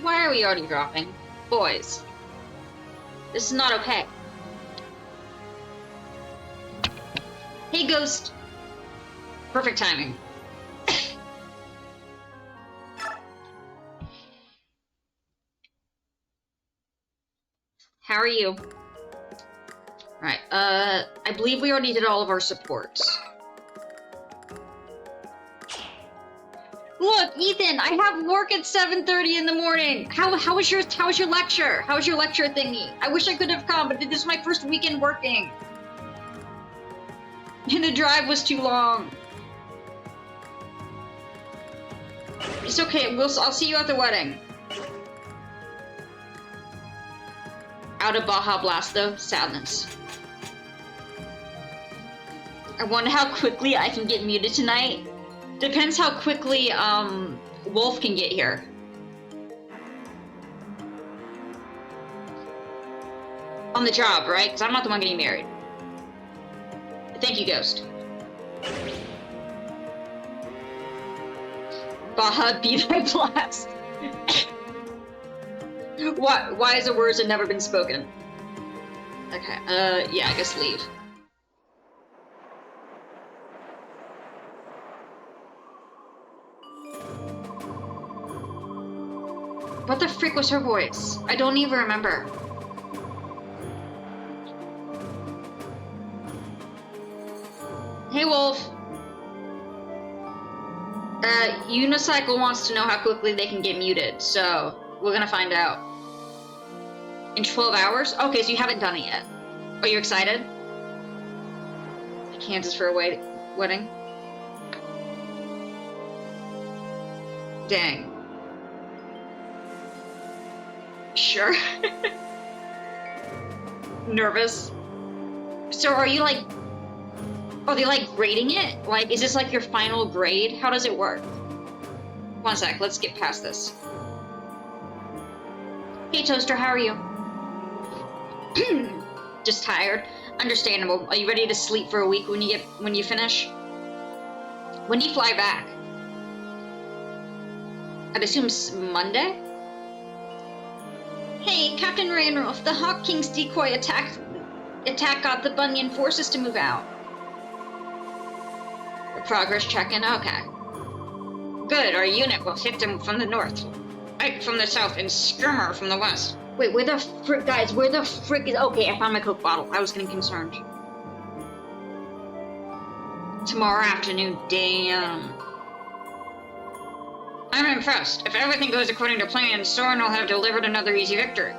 Why are we already dropping? Boys. This is not okay. Hey, Ghost. Perfect timing. How are you? Alright, I believe we already did all of our supports. Look, Ethan, I have work at 7:30 in the morning. How was your lecture? How was your lecture thingy? I wish I could have come, but this is my first weekend working. And the drive was too long. It's okay, I'll see you at the wedding. Out of Baja Blast though, sadness. I wonder how quickly I can get muted tonight. Depends how quickly, Wolf can get here. On the job, right? Because I'm not the one getting married. Thank you, Ghost. Baja be thy blast. Why is the words have never been spoken? Okay, yeah, I guess leave. What the frick was her voice? I don't even remember. Hey, Wolf. Unicycle wants to know how quickly they can get muted, so we're gonna find out. In 12 hours? Okay, so you haven't done it yet. Are you excited? Kansas for a wedding? Dang. Sure. Nervous. So are you like... Are they like grading it? Like, is this like your final grade? How does it work? One sec, let's get past this. Hey Toaster, how are you? Just tired? Understandable. Are you ready to sleep for a week when you finish? When do you fly back? I'd assume Monday? Hey, Captain Rainwolf, the Hawk King's decoy attack got the Bunyan forces to move out. The progress check-in? Okay. Good, our unit will hit them from the north, Ike from the south, and Skirmer from the west. Wait, where the frick, guys, where the frick is... Okay, I found my Coke bottle. I was getting concerned. Tomorrow afternoon, damn. I'm impressed. If everything goes according to plan, Soren will have delivered another easy victory.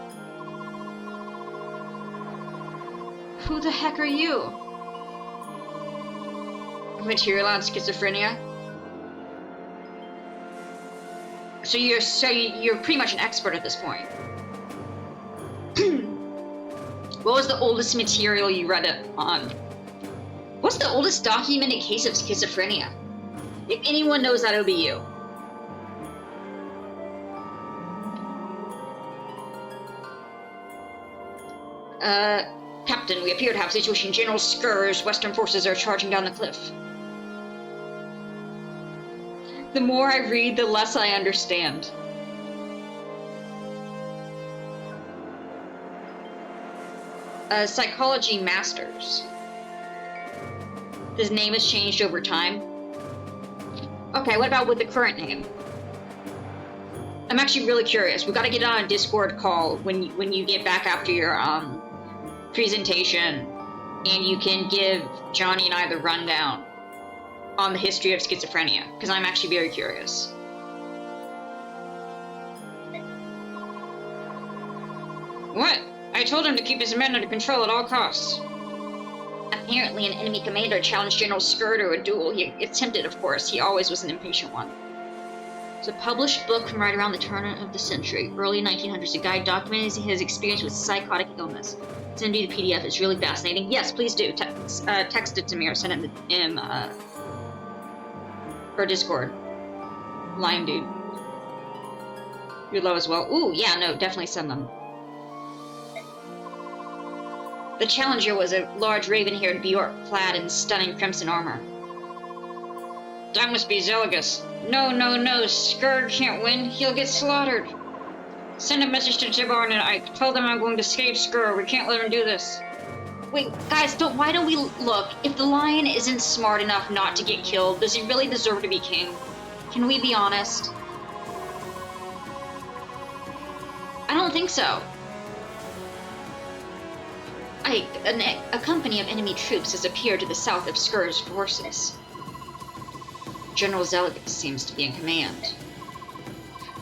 Who the heck are you? Material on schizophrenia? So you're pretty much an expert at this point. What was the oldest material you read it on? What's the oldest documented case of schizophrenia? If anyone knows that, it'll be you. Captain, we appear to have a situation. General Skur's Western forces are charging down the cliff. The more I read, the less I understand. Psychology Masters. His name has changed over time. Okay, what about with the current name? I'm actually really curious. We gotta get on a Discord call when you get back after your presentation, and you can give Johnny and I the rundown on the history of schizophrenia, because I'm actually very curious. What? I told him to keep his men under control at all costs. Apparently an enemy commander challenged General Skur to a duel. He attempted, of course. He always was an impatient one. It's a published book from right around the turn of the century, early 1900s. A guide documenting his experience with psychotic illness. Send me the PDF. It's really fascinating. Yes, please do. Text it to me or send it to him, or Discord. Lion dude. You're low as well. Ooh, yeah, no, definitely send them. The challenger was a large raven-haired Bjork clad in stunning crimson armor. That must be Zeligus. No, no, no, Skurg can't win. He'll get slaughtered. Send a message to Tibarn and Ike. Tell them I'm going to save Skurg. We can't let him do this. Wait, guys, why don't we look? If the lion isn't smart enough not to get killed, does he really deserve to be king? Can we be honest? I don't think so. Ike, a company of enemy troops has appeared to the south of Skurg's forces. General Zeligus seems to be in command.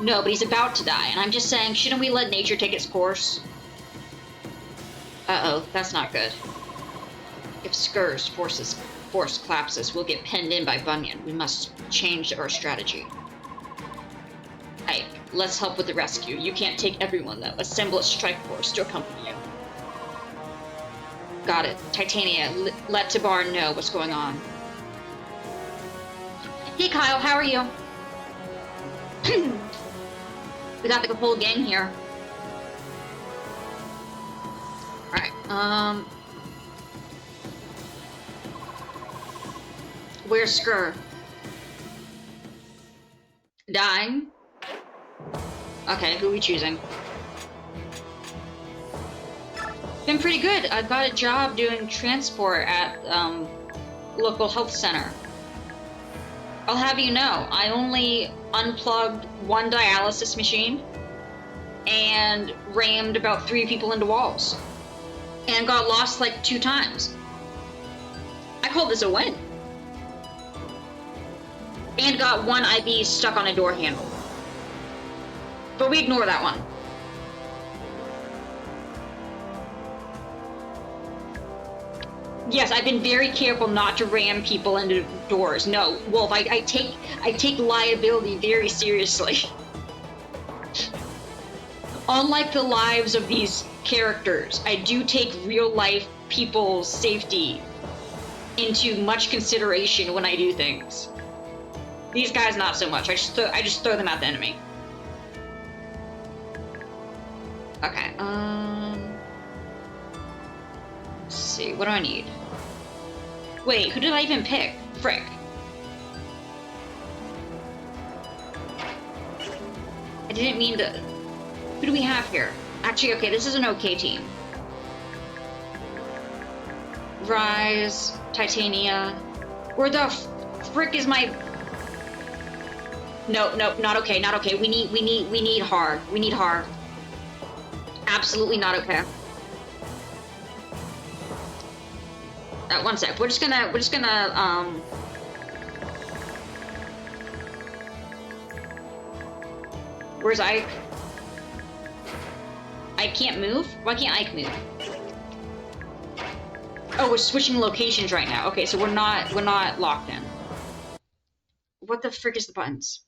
No, but he's about to die, and I'm just saying, shouldn't we let nature take its course? Uh-oh, that's not good. If Skurg's force collapses, we'll get pinned in by Bunyan. We must change our strategy. Ike, let's help with the rescue. You can't take everyone, though. Assemble a strike force to accompany you. Got it. Titania, let Tibarn know what's going on. Hey, Kyle, how are you? We got the whole gang here. Alright, where's Skur? Dying? Okay, who are we choosing? Been pretty good. I've got a job doing transport at, local health center. I'll have you know, I only unplugged one dialysis machine and rammed about 3 people into walls. And got lost like 2 times. I call this a win. And got 1 IV stuck on a door handle. But we ignore that one. Yes, I've been very careful not to ram people into doors. No, Wolf, I take liability very seriously. Unlike the lives of these characters, I do take real life people's safety into much consideration when I do things. These guys, not so much. I just throw them at the enemy. Okay, let's see, what do I need? Wait, who did I even pick? Frick. I didn't mean to... Who do we have here? Actually, okay, this is an okay team. Rise, Titania. Where the frick is my... No, not okay, not okay. We need Har. We need Har. Absolutely not okay. One sec. We're just gonna Where's Ike? Ike can't move? Why can't Ike move? Oh, we're switching locations right now. Okay, so we're not locked in. What the frick is the buttons?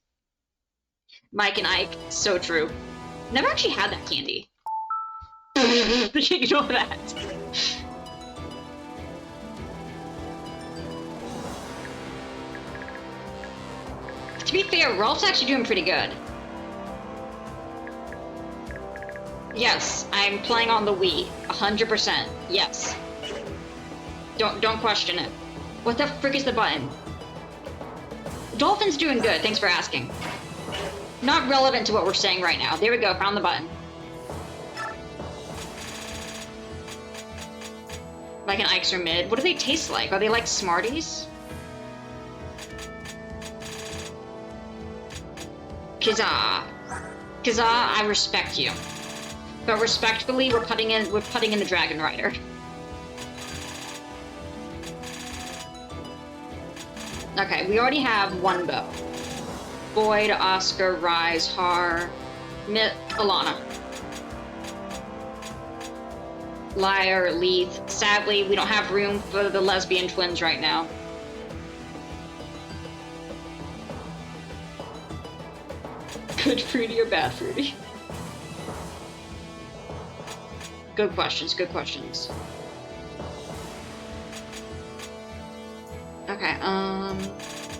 Mike and Ike, so true. Never actually had that candy. Ignore that. To be fair, Rolf's actually doing pretty good. Yes, I'm playing on the Wii. 100%. Yes. Don't question it. What the frick is the button? Dolphin's doing good, thanks for asking. Not relevant to what we're saying right now. There we go, found the button. Like an Ike's or mid. What do they taste like? Are they like Smarties? Kazaa. Kazaa, I respect you. But respectfully, we're putting in the Dragon Rider. Okay, we already have 1 bow. Boyd, Oscar, Rise, Har, Alana. Lyre, Leith. Sadly, we don't have room for the lesbian twins right now. Good fruity or bad fruity? Good questions, good questions. Okay,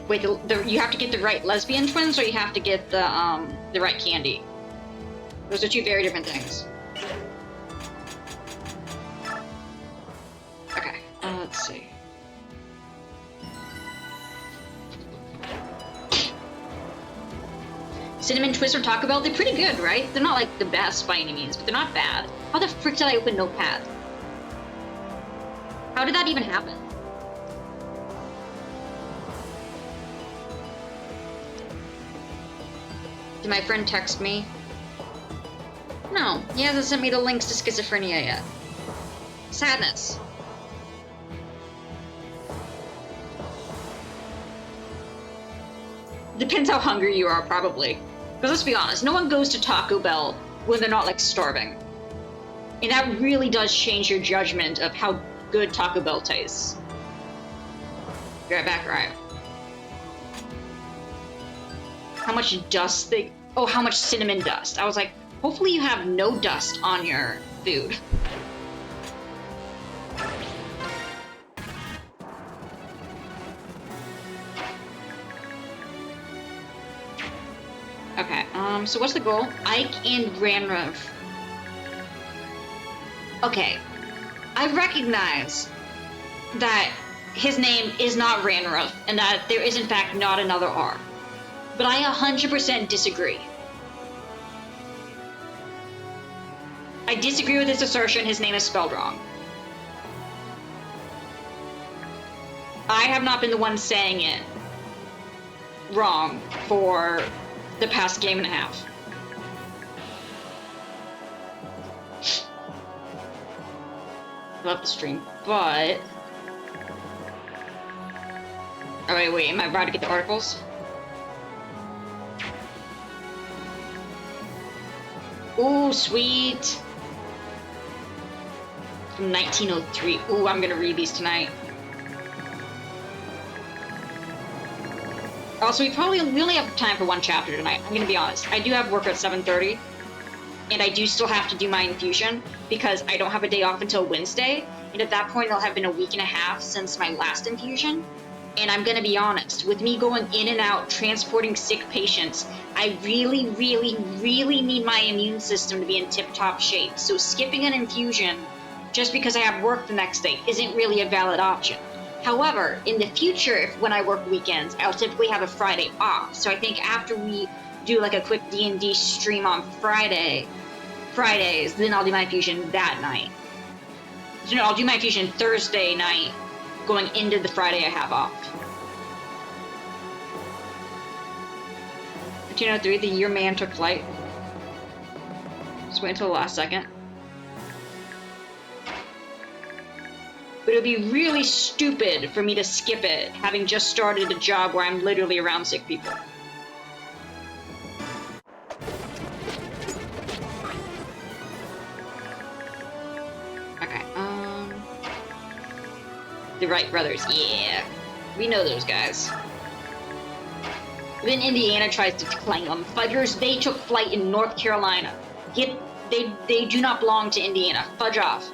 Wait, you have to get the right lesbian twins, or you have to get the right candy? Those are two very different things. Okay, let's see. Cinnamon Twists from Taco Bell, they're pretty good, right? They're not like the best by any means, but they're not bad. How the frick did I open Notepad? How did that even happen? Did my friend text me? No, he hasn't sent me the links to schizophrenia yet. Sadness. Depends how hungry you are, probably. Because let's be honest, no one goes to Taco Bell when they're not, like, starving. And that really does change your judgment of how good Taco Bell tastes. Be right back, right? How much dust they... Oh, how much cinnamon dust. I was like, hopefully you have no dust on your food. Okay, so what's the goal? Ike and Ranruv. Okay, I recognize that his name is not Ranruv, and that there is in fact not another R. But I 100% disagree. I disagree with this assertion. His name is spelled wrong. I have not been the one saying it wrong for the past game and a half. Love the stream, but... Oh, wait, am I about to get the articles? Ooh, sweet! From 1903. Ooh, I'm gonna read these tonight. Also, we only have time for one chapter tonight. I'm gonna be honest. I do have work at 7:30, and I do still have to do my infusion because I don't have a day off until Wednesday. And at that point, it'll have been a week and a half since my last infusion. And I'm gonna be honest, with me going in and out, transporting sick patients, I really, really, really need my immune system to be in tip-top shape. So skipping an infusion just because I have work the next day isn't really a valid option. However, in the future, when I work weekends, I'll typically have a Friday off. So I think after we do like a quick D&D stream on Fridays, then I'll do my infusion that night. So no, I'll do my infusion Thursday night, going into the Friday I have off. 1503, the year man took flight. Just wait until the last second. But it would be really stupid for me to skip it, having just started a job where I'm literally around sick people. Okay, the Wright brothers, yeah. We know those guys. Then Indiana tries to claim them. Fudgers, they took flight in North Carolina. They do not belong to Indiana. Fudge off.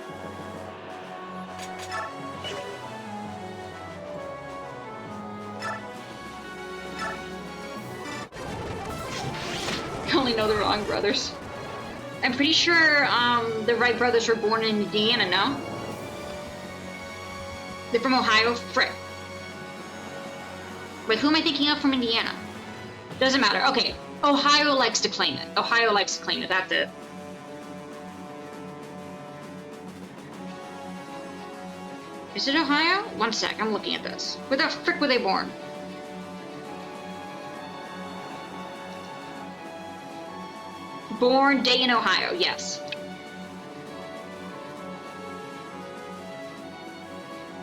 I only know the wrong brothers. I'm pretty sure the Wright brothers were born in Indiana, no? They're from Ohio? Frick. Wait, who am I thinking of from Indiana? Doesn't matter. Okay. Ohio likes to claim it. Ohio likes to claim it. That's it. Is it Ohio? One sec. I'm looking at this. Where the frick were they born? Born Dayton, Ohio. Yes.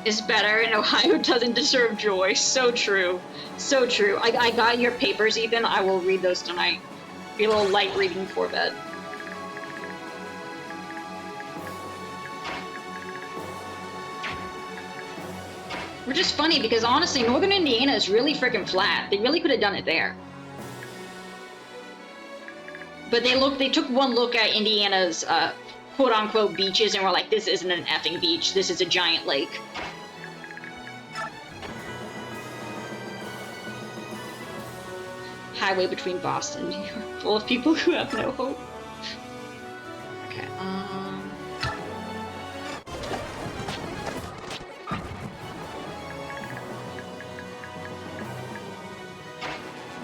Is better, and Ohio doesn't deserve joy. So true. So true. I got your papers, Ethan. I will read those tonight. Be a little light reading before bed. Which is funny because honestly, Northern Indiana is really freaking flat. They really could have done it there. But they took one look at Indiana's quote-unquote beaches and were like, this isn't an effing beach. This is a giant lake. highway between Boston and New York, full of people who have no hope. Okay,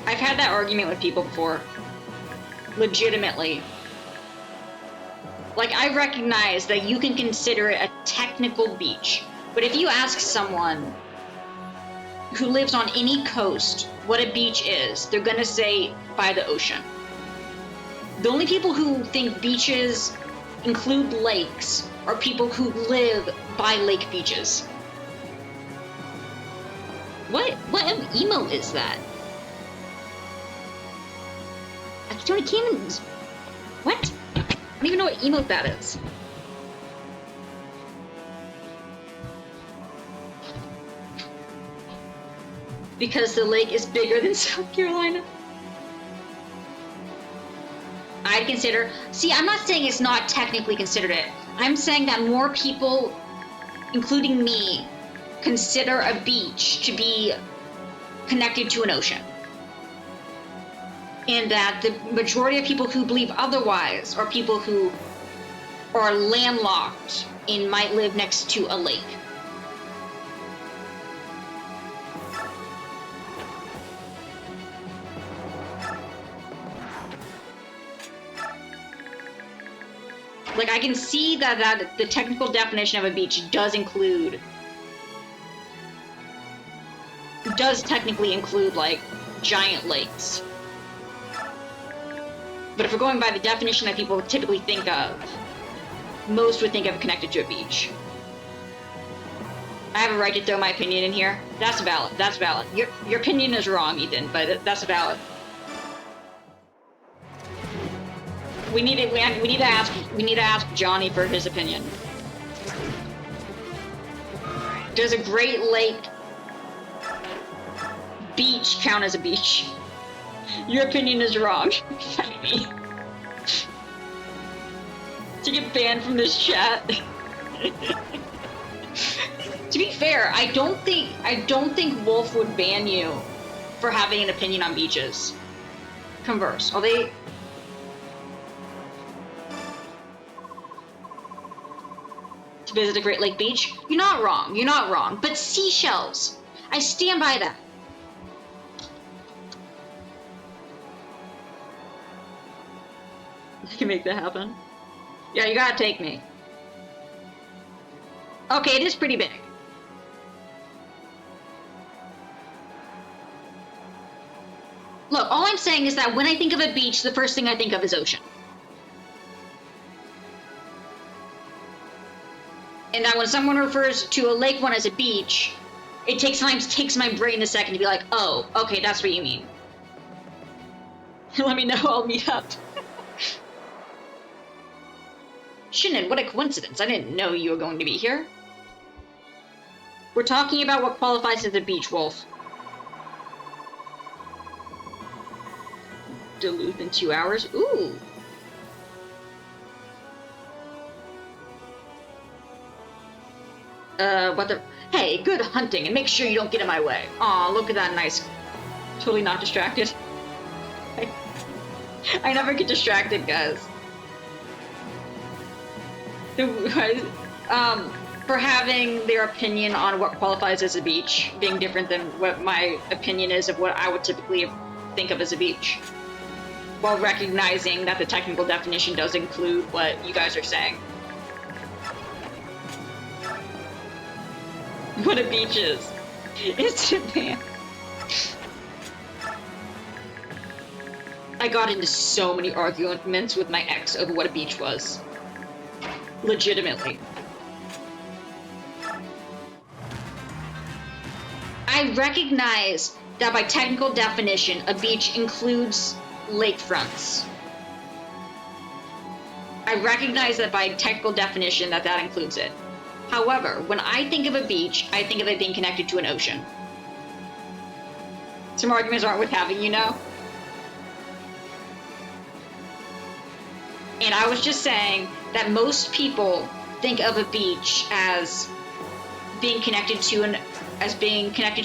I've had that argument with people before. Legitimately. Like, I recognize that you can consider it a technical beach, but if you ask someone who lives on any coast what a beach is, they're gonna say by the ocean. The only people who think beaches include lakes are people who live by lake beaches. What emo is that? I can't even... What? I don't even know what emote that is. Because the lake is bigger than South Carolina. I'd consider... See, I'm not saying it's not technically considered it. I'm saying that more people, including me, consider a beach to be connected to an ocean. And that the majority of people who believe otherwise are people who are landlocked and might live next to a lake. Like, I can see that the technical definition of a beach does technically include, like, giant lakes. But if we're going by the definition that people typically think of, most would think of connected to a beach. I have a right to throw my opinion in here. That's valid. That's valid. Your opinion is wrong, Ethan, but that's valid. We need to ask Johnny for his opinion. Does a Great Lake beach count as a beach? Your opinion is wrong. To get banned from this chat. To be fair, I don't think Wolf would ban you for having an opinion on beaches. Converse. Are they? To visit a Great Lake beach? You're not wrong. You're not wrong. But seashells. I stand by that. You can make that happen. Yeah, you gotta take me. Okay, it is pretty big. Look, all I'm saying is that when I think of a beach, the first thing I think of is ocean. And that when someone refers to a lake one as a beach, it takes my brain a second to be like, oh, okay, that's what you mean. Let me know, I'll meet up. Shinnon, what a coincidence. I didn't know you were going to be here. We're talking about what qualifies as a beach, Wolf. Duluth in 2 hours? Ooh. What the... Hey, good hunting, and make sure you don't get in my way. Aw, look at that nice... Totally not distracted. I never get distracted, guys. For having their opinion on what qualifies as a beach being different than what my opinion is of what I would typically think of as a beach, while recognizing that the technical definition does include what you guys are saying. What a beach is. It's Japan. I got into so many arguments with my ex over what a beach was. Legitimately. I recognize that by technical definition, a beach includes lakefronts. I recognize that by technical definition that includes it. However, when I think of a beach, I think of it being connected to an ocean. Some arguments aren't worth having, you know? And I was just saying that most people think of a beach as being connected to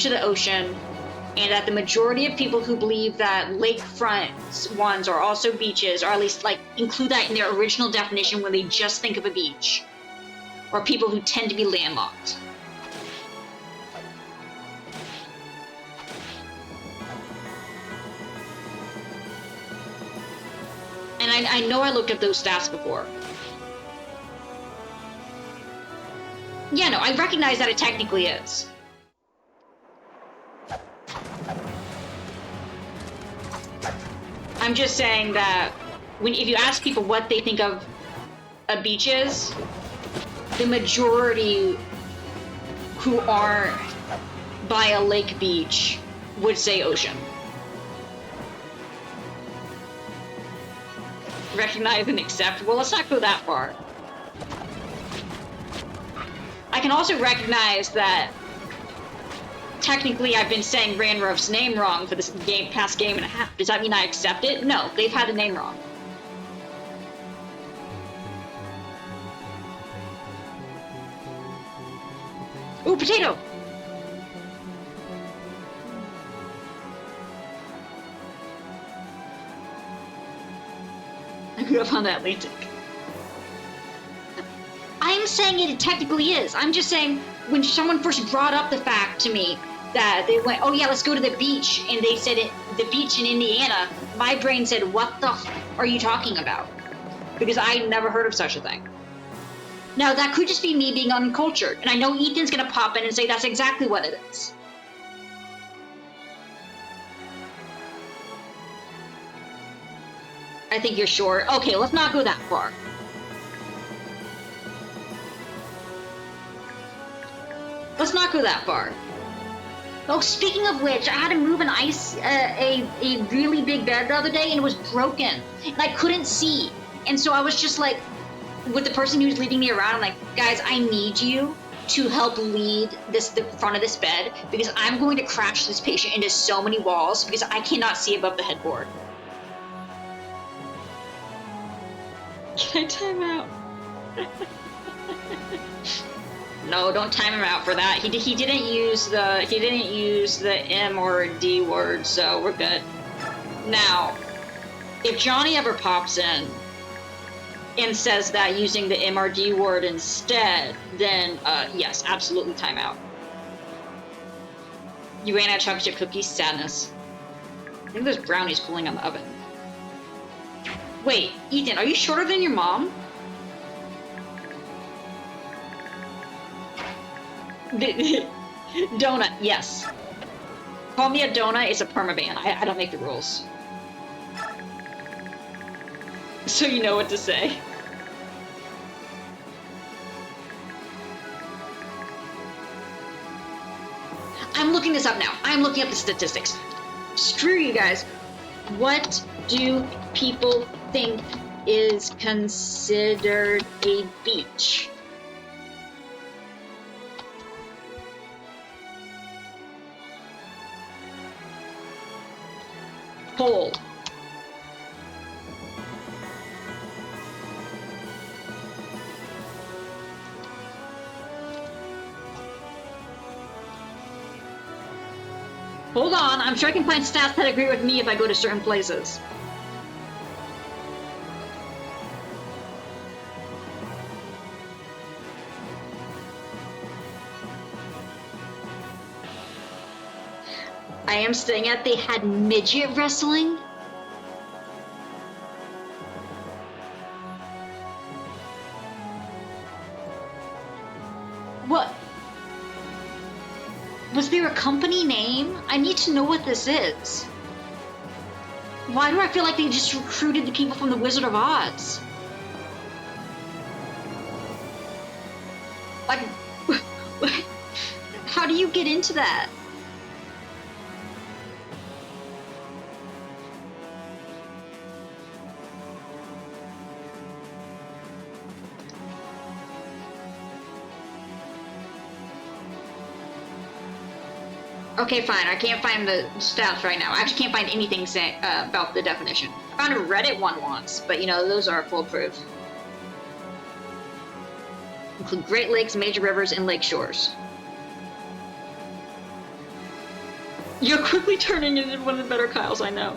the ocean, and that the majority of people who believe that lakefront ones are also beaches, or at least like include that in their original definition when they just think of a beach, are people who tend to be landlocked. And I know I looked up those stats before. Yeah, no, I recognize that it technically is. I'm just saying that if you ask people what they think of a beach is, the majority who aren't by a lake beach would say ocean. Recognize and accept. Well, let's not go that far. I can also recognize that technically I've been saying Ranrow's name wrong for this past game and a half. Does that mean I accept it? No, they've had the name wrong. Ooh, potato! I grew up on the Atlantic. I'm saying it technically is. I'm just saying when someone first brought up the fact to me that they went, oh yeah, let's go to the beach, and they said the beach in Indiana, my brain said, what the are you talking about? Because I never heard of such a thing. Now, that could just be me being uncultured, and I know Ethan's gonna pop in and say that's exactly what it is. I think you're sure. Okay, let's not go that far. Let's not go that far. Oh, speaking of which, I had to move a really big bed the other day, and it was broken, and I couldn't see. And so I was just like, with the person who's leading me around, I'm like, guys, I need you to help lead the front of this bed, because I'm going to crash this patient into so many walls because I cannot see above the headboard. Can I time out? No, don't time him out for that. He didn't use the M or D word, so we're good. Now, if Johnny ever pops in and says that using the MRD word instead, then yes, absolutely time out. You ran out of chocolate chip cookies, sadness. I think there's brownies cooling on the oven. Wait, Ethan, are you shorter than your mom? Donut, yes. Call me a donut, it's a permaban. I don't make the rules. So you know what to say. I'm looking this up now. I'm looking up the statistics. Screw you guys. What do people think is considered a beach? Poll. Hold on, I'm sure I can find stats that agree with me if I go to certain places. I am staying at, they had midget wrestling? What? Was there a company name? I need to know what this is. Why do I feel like they just recruited the people from the Wizard of Oz? Like, how do you get into that? Okay, fine. I can't find the stats right now. I actually can't find anything about the definition. I found a Reddit one once, but you know, those are foolproof. Include Great Lakes, major rivers, and lake shores. You're quickly turning into one of the better Kyles I know.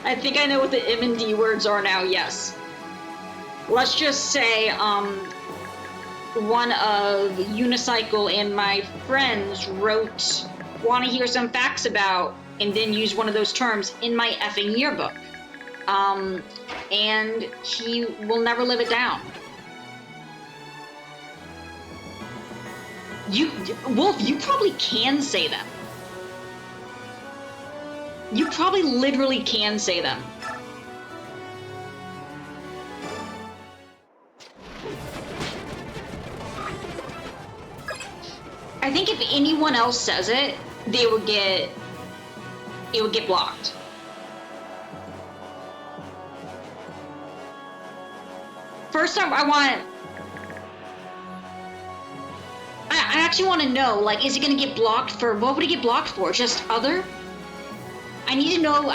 I think I know what the M and D words are now, yes. Let's just say, one of Unicycle and my friends wrote, want to hear some facts about, and then use one of those terms in my effing yearbook. And he will never live it down. Wolf, you probably can say them. You probably literally can say them. I think if anyone else says it, it would get blocked. First I actually want to know, like, is it going to get blocked for, what would it get blocked for? Just other? I need to know,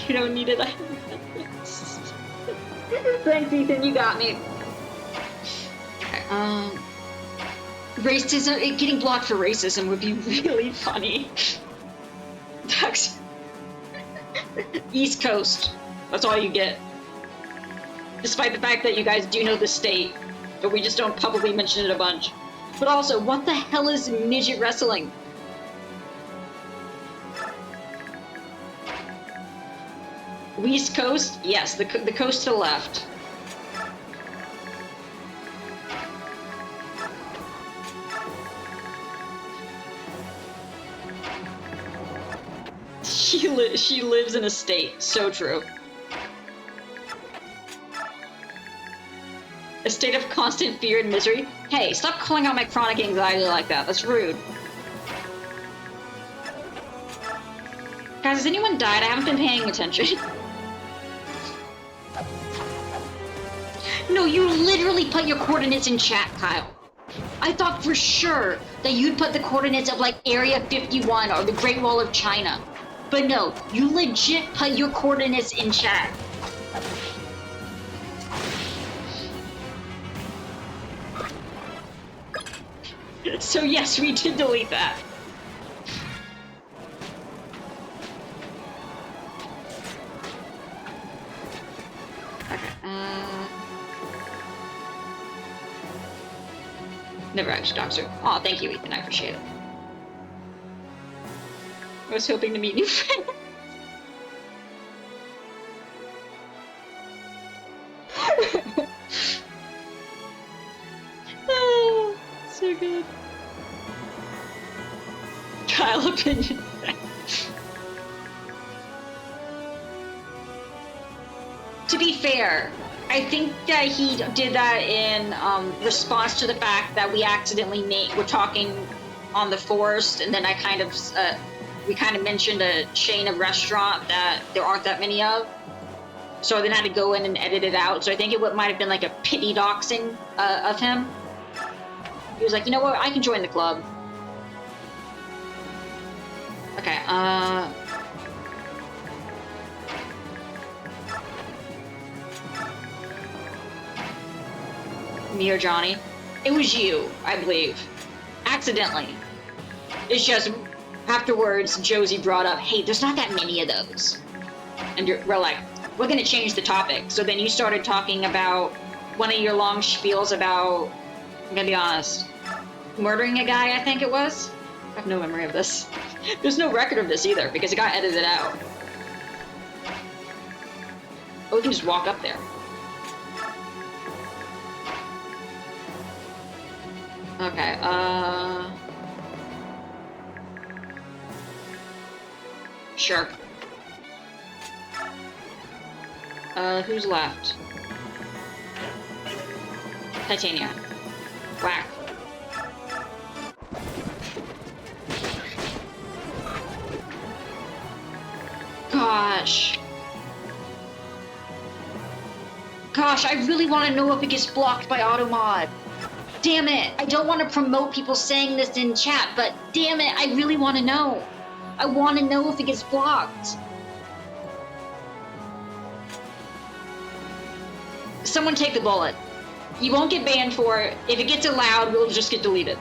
You don't need it, Thanks, Ethan, you got me. Racism, getting blocked for racism would be really funny. East Coast, that's all you get. Despite the fact that you guys do know the state, but we just don't publicly mention it a bunch. But also, what the hell is midget wrestling? East Coast? Yes, the coast to the left. She lives in a state. So true. A state of constant fear and misery. Hey, stop calling out my chronic anxiety like that. That's rude. Guys, has anyone died? I haven't been paying attention. No, you literally put your coordinates in chat, Kyle. I thought for sure that you'd put the coordinates of, like, Area 51 or the Great Wall of China. But no, you legit put your coordinates in chat. So yes, we did delete that. Okay, never actually talked to her. Aw, thank you, Ethan, I appreciate it. I was hoping to meet new friends. Oh, so good. Kyle opinion. To be fair, I think that he did that in response to the fact that we accidentally were talking on the forest, and then I kind of we kind of mentioned a chain of restaurant that there aren't that many of. So I then had to go in and edit it out. So I think it might have been like a pity doxing of him. He was like, you know what, I can join the club. Okay, me or Johnny? It was you, I believe. Accidentally. It's just, afterwards, Josie brought up, hey, there's not that many of those. And we're like, we're gonna change the topic. So then you started talking about one of your long spiels about, I'm gonna be honest, murdering a guy, I think it was? I have no memory of this. There's no record of this either, because it got edited out. Oh, we can just walk up there. Okay, sure. Who's left? Titania. Whack. Gosh. Gosh, I really want to know if it gets blocked by Automod. Damn it. I don't want to promote people saying this in chat, but damn it, I really want to know. I want to know if it gets blocked. Someone take the bullet. You won't get banned for it. If it gets allowed, we'll just get deleted.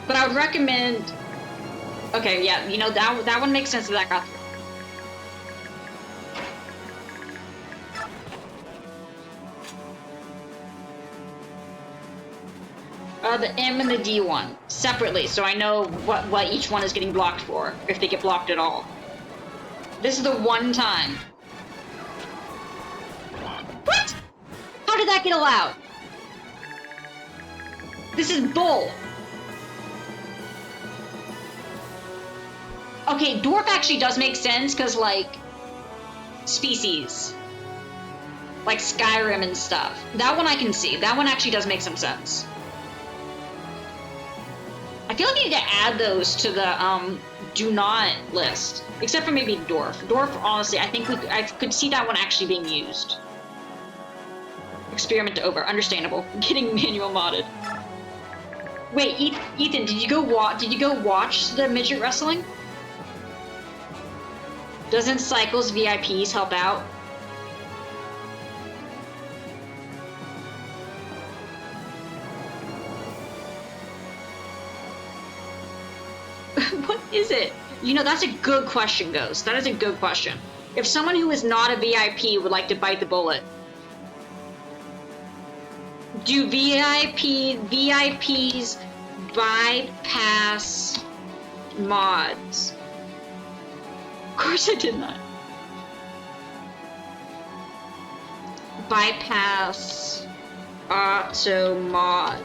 But I would recommend... Okay, yeah, you know, that one makes sense that got through. The M and the D one, separately, so I know what each one is getting blocked for, if they get blocked at all. This is the one time. What? How did that get allowed? This is bull. Okay, dwarf actually does make sense, because, like, species. Like Skyrim and stuff. That one I can see. That one actually does make some sense. I feel like you need to add those to the, do not list. Except for maybe dwarf. Dwarf, honestly, I think I could see that one actually being used. Experiment over. Understandable. Getting manual modded. Wait, Ethan, did you go watch the midget wrestling? Doesn't Cycles VIPs help out? What is it? You know, that's a good question, Ghost. That is a good question. If someone who is not a VIP would like to bite the bullet, do VIPs bypass mods? Of course I did not. Bypass auto mod.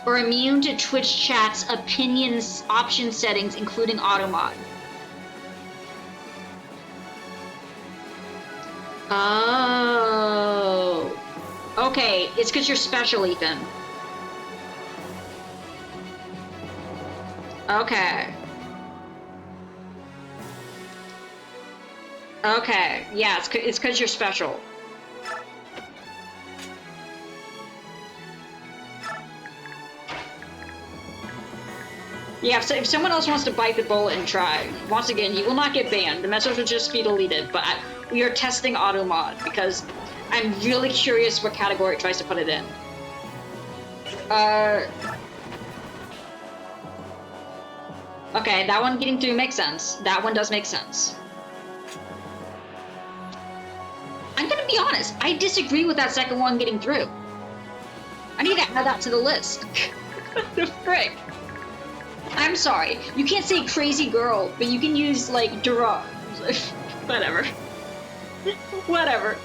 Or immune to Twitch chat's opinions option settings, including auto mod. Oh. Okay, it's because you're special, Ethan. Okay. Okay, yeah, it's because you're special. Yeah, if someone else wants to bite the bullet and try, once again, he will not get banned. The message will just be deleted, but we are testing auto mod because I'm really curious what category it tries to put it in. Okay, that one getting through makes sense. That one does make sense. I'm gonna be honest, I disagree with that second one getting through. I need to add that to the list. What the frick? I'm sorry, you can't say crazy girl, but you can use, like, Dura. Whatever. Whatever.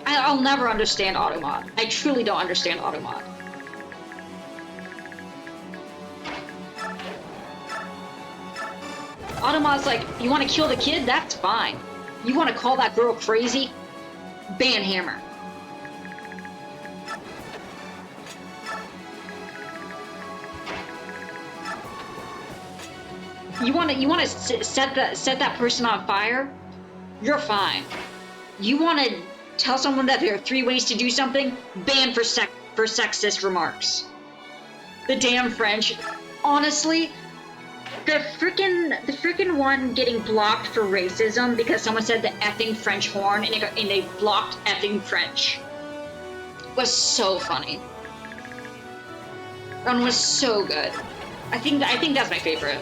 I'll never understand automod. I truly don't understand automod. Automod's like, you want to kill the kid? That's fine. You want to call that girl crazy? Ban hammer. You want to set that person on fire? You're fine. You want to tell someone that there are 3 ways to do something? Ban for sexist remarks. The damn French. Honestly, the frickin' one getting blocked for racism because someone said the effing French horn and they blocked effing French was so funny. That one was so good. I think that's my favorite.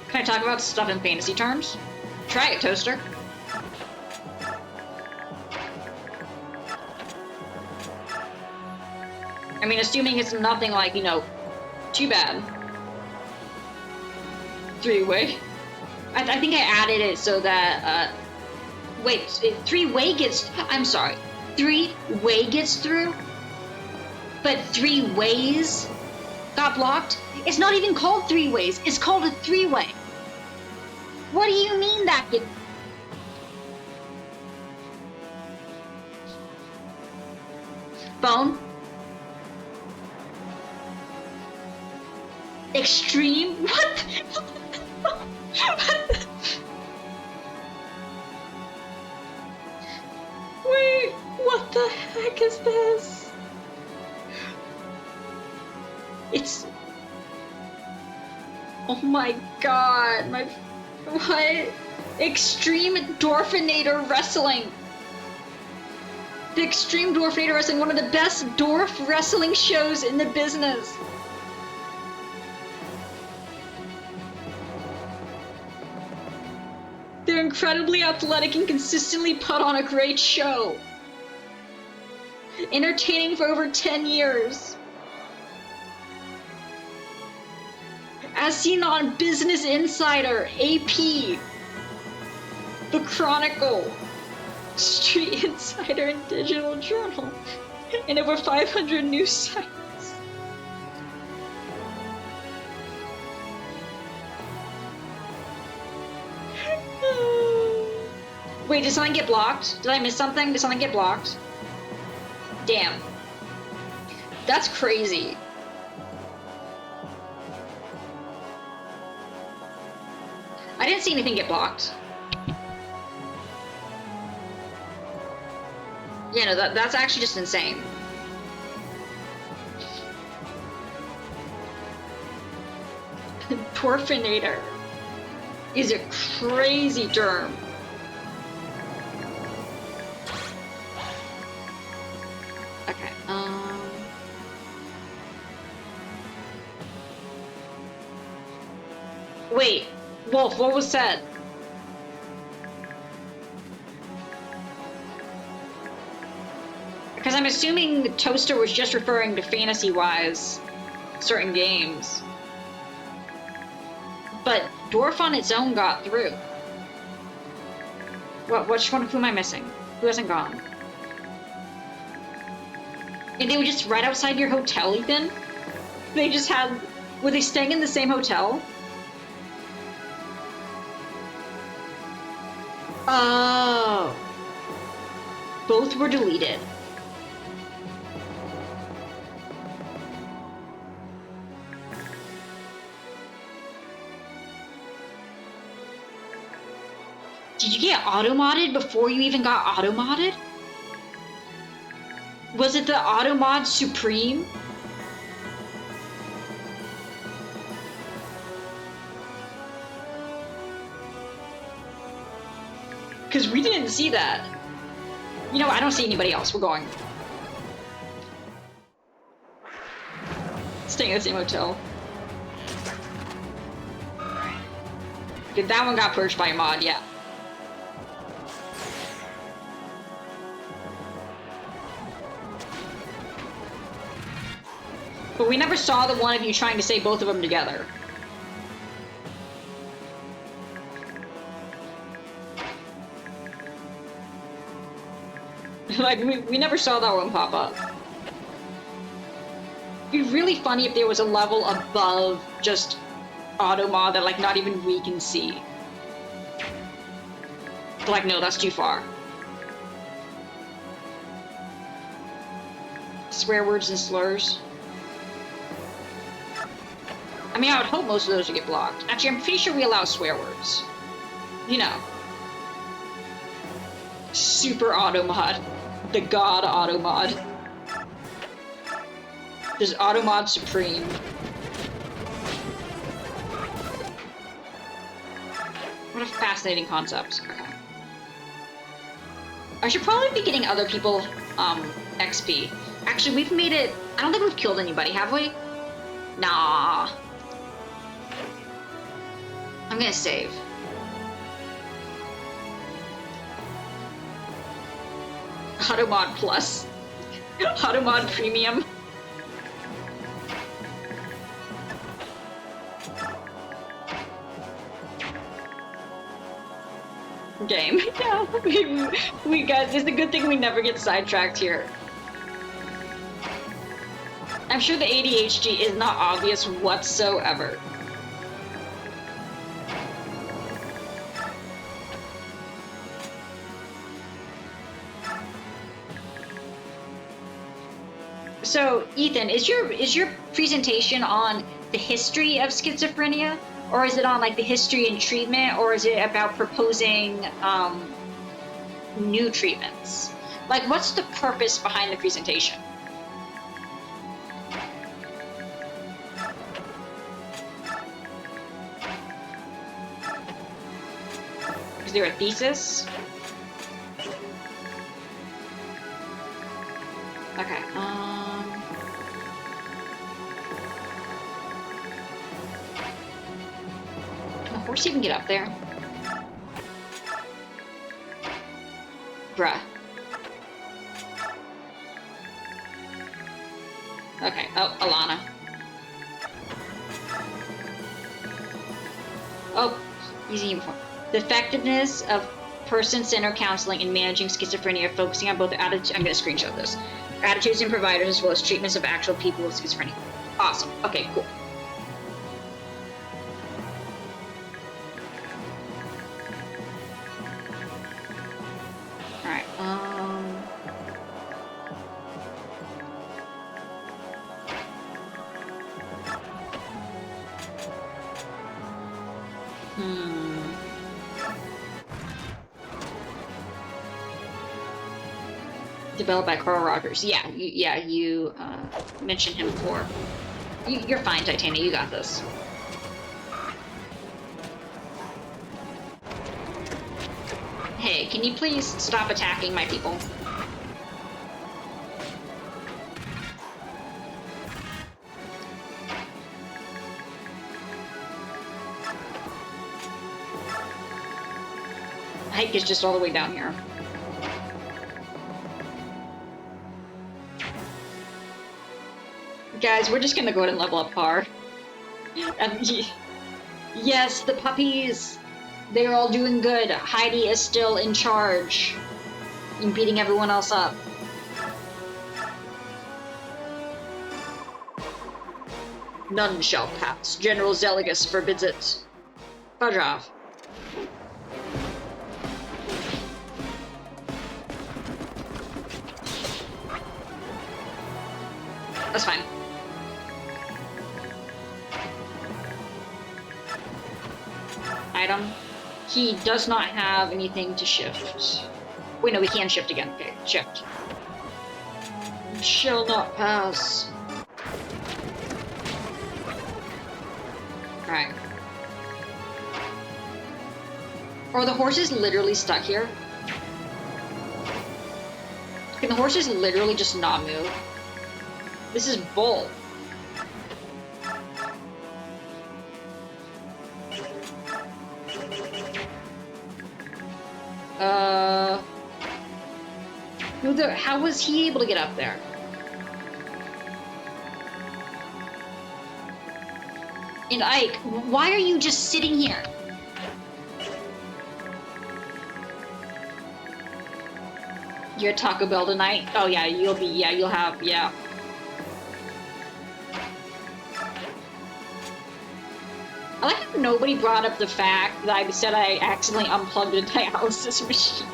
Can I talk about stuff in fantasy terms? Try it, Toaster. I mean, assuming it's nothing like, you know, too bad. 3-way. I think I added it so that, wait, 3-way gets, I'm sorry, 3-way gets through? But 3 ways got blocked? It's not even called 3 ways, it's called a 3-way. What do you mean that get... Phone? Extreme? What? Wait, what the heck is this? Oh my god, what? Extreme Dwarfinator Wrestling. The Extreme Dwarfinator Wrestling, one of the best dwarf wrestling shows in the business. They're incredibly athletic and consistently put on a great show. Entertaining for over 10 years. As seen on Business Insider, AP, The Chronicle, Street Insider, and Digital Journal, and over 500 news sites. Wait, did something get blocked? Did I miss something? Did something get blocked? Damn. That's crazy. I didn't see anything get blocked. Yeah, no, that's actually just insane. Dwarfinator is a crazy term. Okay, wait, Wolf, what was said? Because I'm assuming the Toaster was just referring to fantasy-wise certain games. But Dwarf on its own got through. Which one? Who am I missing? Who hasn't gone? And they were just right outside your hotel, Ethan? They just had... Were they staying in the same hotel? Oh. Both were deleted. Did you get auto-modded before you even got auto-modded? Was it the auto-mod Supreme? Because we didn't see that. You know, I don't see anybody else. We're going. Staying in the same hotel. Good, that one got purged by a mod, yeah. But we never saw the one of you trying to say both of them together. Like, we never saw that one pop up. It'd be really funny if there was a level above just auto-mod that, like, not even we can see. But, like, no, that's too far. Swear words and slurs. I mean, I would hope most of those would get blocked. Actually, I'm pretty sure we allow swear words. You know. Super auto-mod. The god auto-mod. There's auto-mod Supreme. What a fascinating concept. Okay. I should probably be getting other people, XP. Actually, we've made it... I don't think we've killed anybody, have we? Nah. I'm gonna save. Automod Plus. Automod Premium. Game. Yeah, we guys, it's a good thing we never get sidetracked here. I'm sure the ADHD is not obvious whatsoever. So, Ethan, is your presentation on the history of schizophrenia, or is it on like the history and treatment, or is it about proposing new treatments? Like, what's the purpose behind the presentation? there a thesis? Okay, can the horse even get up there? Bruh. Okay, oh, Alana. Oh, easy uniform. The effectiveness of person-centered counseling in managing schizophrenia, focusing on both attitudes. I'm going to screenshot this. Attitudes and providers, as well as treatments of actual people with schizophrenia. Awesome. Okay, cool. All right. Developed by Carl Rogers. Yeah, you mentioned him before. You're fine, Titania. You got this. Hey, can you please stop attacking my people? Hike is just all the way down here. Guys, we're just gonna go ahead and level up Par. Yes, the puppies! They're all doing good. Heidi is still in charge. And beating everyone else up. None shall pass. General Zeligus forbids it. Fudge off. That's fine. Item. He does not have anything to shift. Wait, no, we can shift again. Okay, shift. Shall not pass. Right. Are the horses literally stuck here? Can the horses literally just not move? This is bull. How was he able to get up there? And Ike, why are you just sitting here? You're at Taco Bell tonight? Oh yeah, you'll have. I like how nobody brought up the fact that I said I accidentally unplugged a dialysis machine.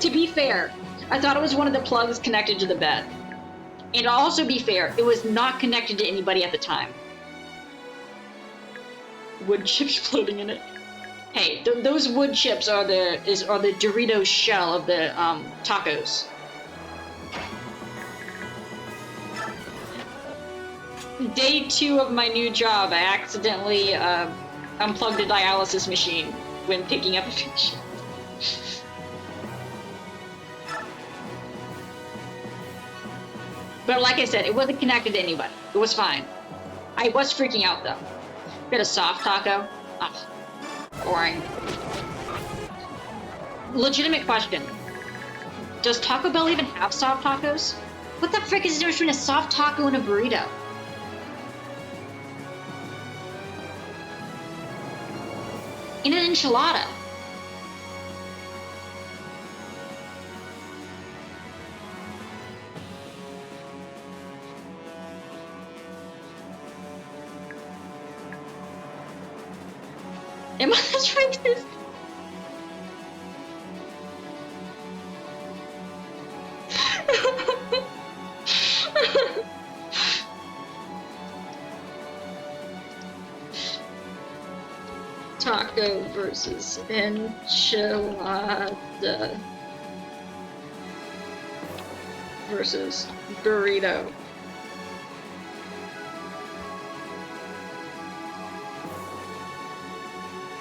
To be fair, I thought it was one of the plugs connected to the bed. And to also be fair, it was not connected to anybody at the time. Wood chips floating in it. Hey, those wood chips are the Doritos shell of the tacos. Day 2 of my new job, I accidentally unplugged a dialysis machine when picking up a fish. But like I said, it wasn't connected to anybody. It was fine. I was freaking out though. Got a soft taco. Oh, boring. Legitimate question. Does Taco Bell even have soft tacos? What the frick is the difference between a soft taco and a burrito? In an enchilada. Am I trying to? Taco versus enchilada versus burrito.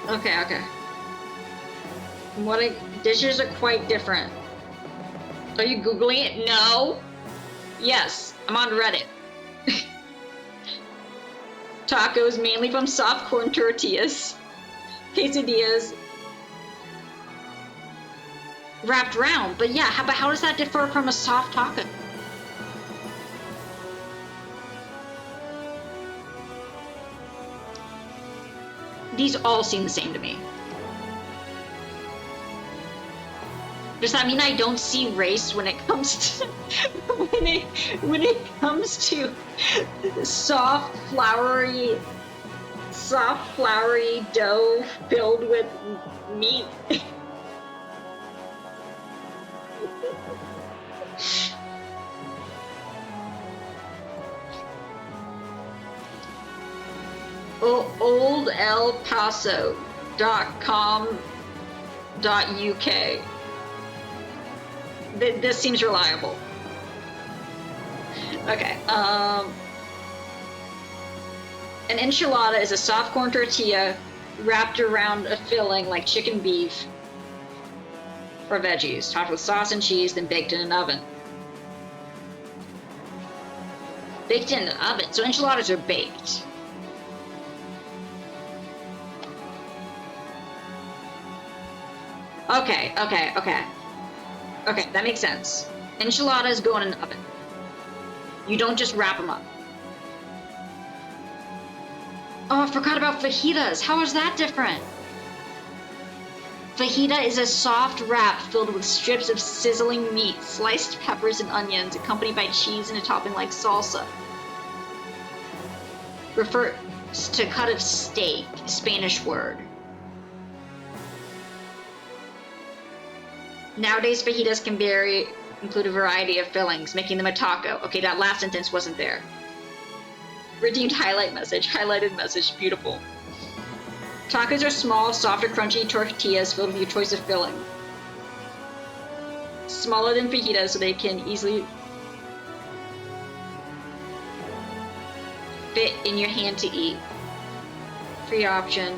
Okay. Dishes are quite different. Are you Googling it? No. Yes, I'm on Reddit. Tacos mainly from soft corn tortillas. Quesadillas wrapped round. But yeah, but how does that differ from a soft taco? These all seem the same to me. Does that mean I don't see race when it comes to when it comes to soft flowery dough filled with meat? OldElPaso.com.uk. This seems reliable. Okay. An enchilada is a soft corn tortilla wrapped around a filling like chicken beef or veggies, topped with sauce and cheese, then baked in an oven. Baked in an oven. So enchiladas are baked. Okay, that makes sense. Enchiladas go in an oven. You don't just wrap them up. Oh, I forgot about fajitas. How is that different? Fajita is a soft wrap filled with strips of sizzling meat, sliced peppers and onions, accompanied by cheese and a topping like salsa. Refers to cut of steak, Spanish word. Nowadays, fajitas can include a variety of fillings, making them a taco. Okay, that last sentence wasn't there. Redeemed highlighted message, beautiful. Tacos are small, soft or crunchy tortillas filled with your choice of filling. Smaller than fajitas, so they can easily fit in your hand to eat. Free option.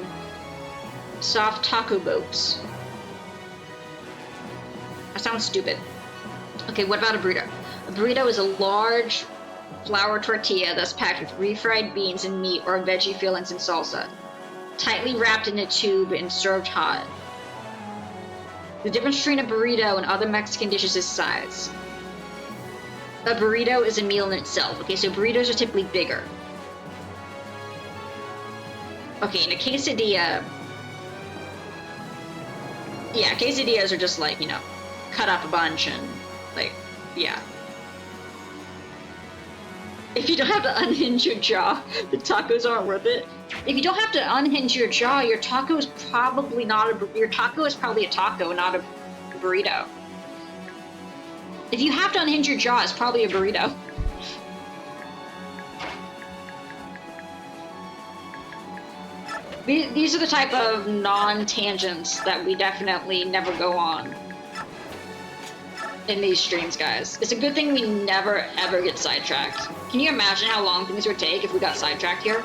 Soft taco boats. That sounds stupid. Okay, what about a burrito? A burrito is a large flour tortilla that's packed with refried beans and meat or veggie fillings and salsa, tightly wrapped in a tube and served hot. The difference between a burrito and other Mexican dishes is size. A burrito is a meal in itself. Okay, so burritos are typically bigger. Okay, and a quesadilla... Yeah, quesadillas are just like, cut up a bunch and, like, yeah. If you don't have to unhinge your jaw, the tacos aren't worth it. If you don't have to unhinge your jaw, your taco is probably your taco is probably a taco, not a burrito. If you have to unhinge your jaw, it's probably a burrito. These are the type of non-tangents that we definitely never go on in these streams, guys. It's a good thing we never ever get sidetracked. Can you imagine how long things would take if we got sidetracked here?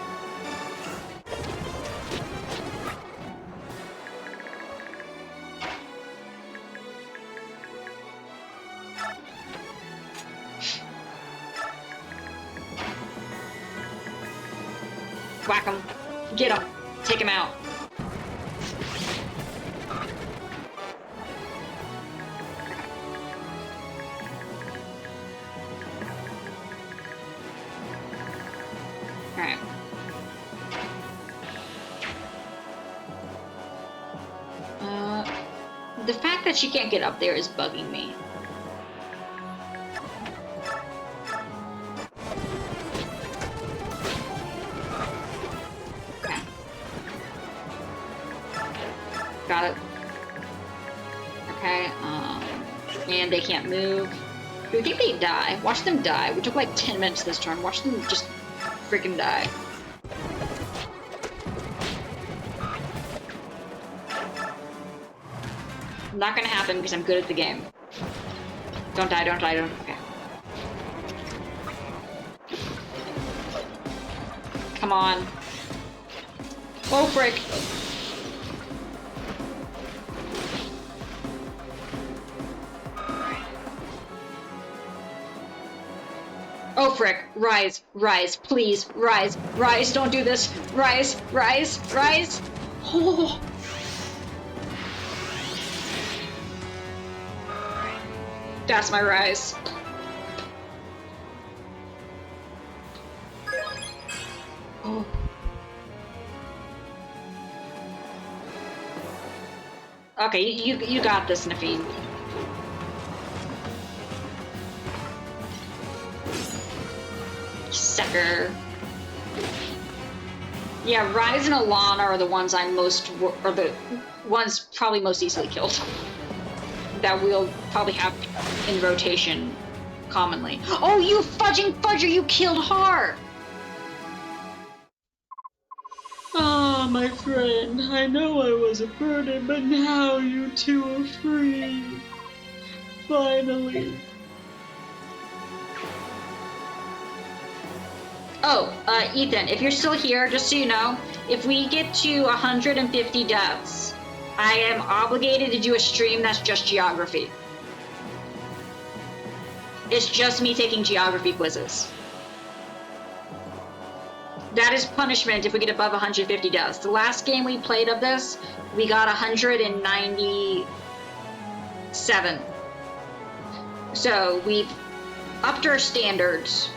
Whack him. Get him. Take him out. Alright. The fact that she can't get up there is bugging me. Okay. Got it. Okay, and they can't move. Do you think they die? Watch them die. We took like 10 minutes this turn. Watch them just freaking die. Not gonna happen because I'm good at the game. Don't die, don't die, don't. Okay. Come on. Oh, frick. frick. Rise, rise, please, rise, rise, don't do this. Rise, rise, rise. Oh. That's my rise. Oh. Okay, you got this, Nafeen. Sucker. Yeah, Rise and Alana are the ones I'm most, or the ones probably most easily killed. That we'll probably have in rotation commonly. Oh, you fudging fudger, you killed Har! Ah, my friend, I know I was a burden, but now you two are free. Finally. Oh, Ethan, if you're still here, just so you know, if we get to 150 deaths, I am obligated to do a stream that's just geography. It's just me taking geography quizzes. That is punishment if we get above 150 deaths. The last game we played of this, we got 197. So we've upped our standards.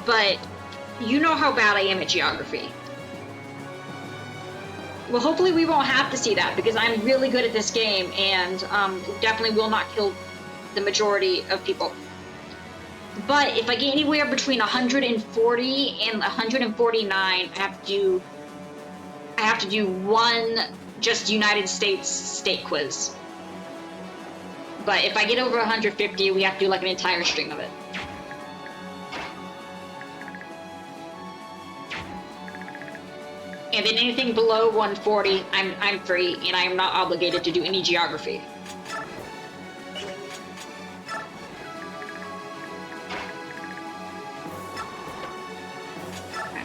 But you know how bad I am at geography. Well, hopefully we won't have to see that because I'm really good at this game and definitely will not kill the majority of people. But if I get anywhere between 140 and 149, I have to do one just United States state quiz. But if I get over 150, we have to do like an entire string of it. And then anything below 140, I'm free, and I am not obligated to do any geography. Okay.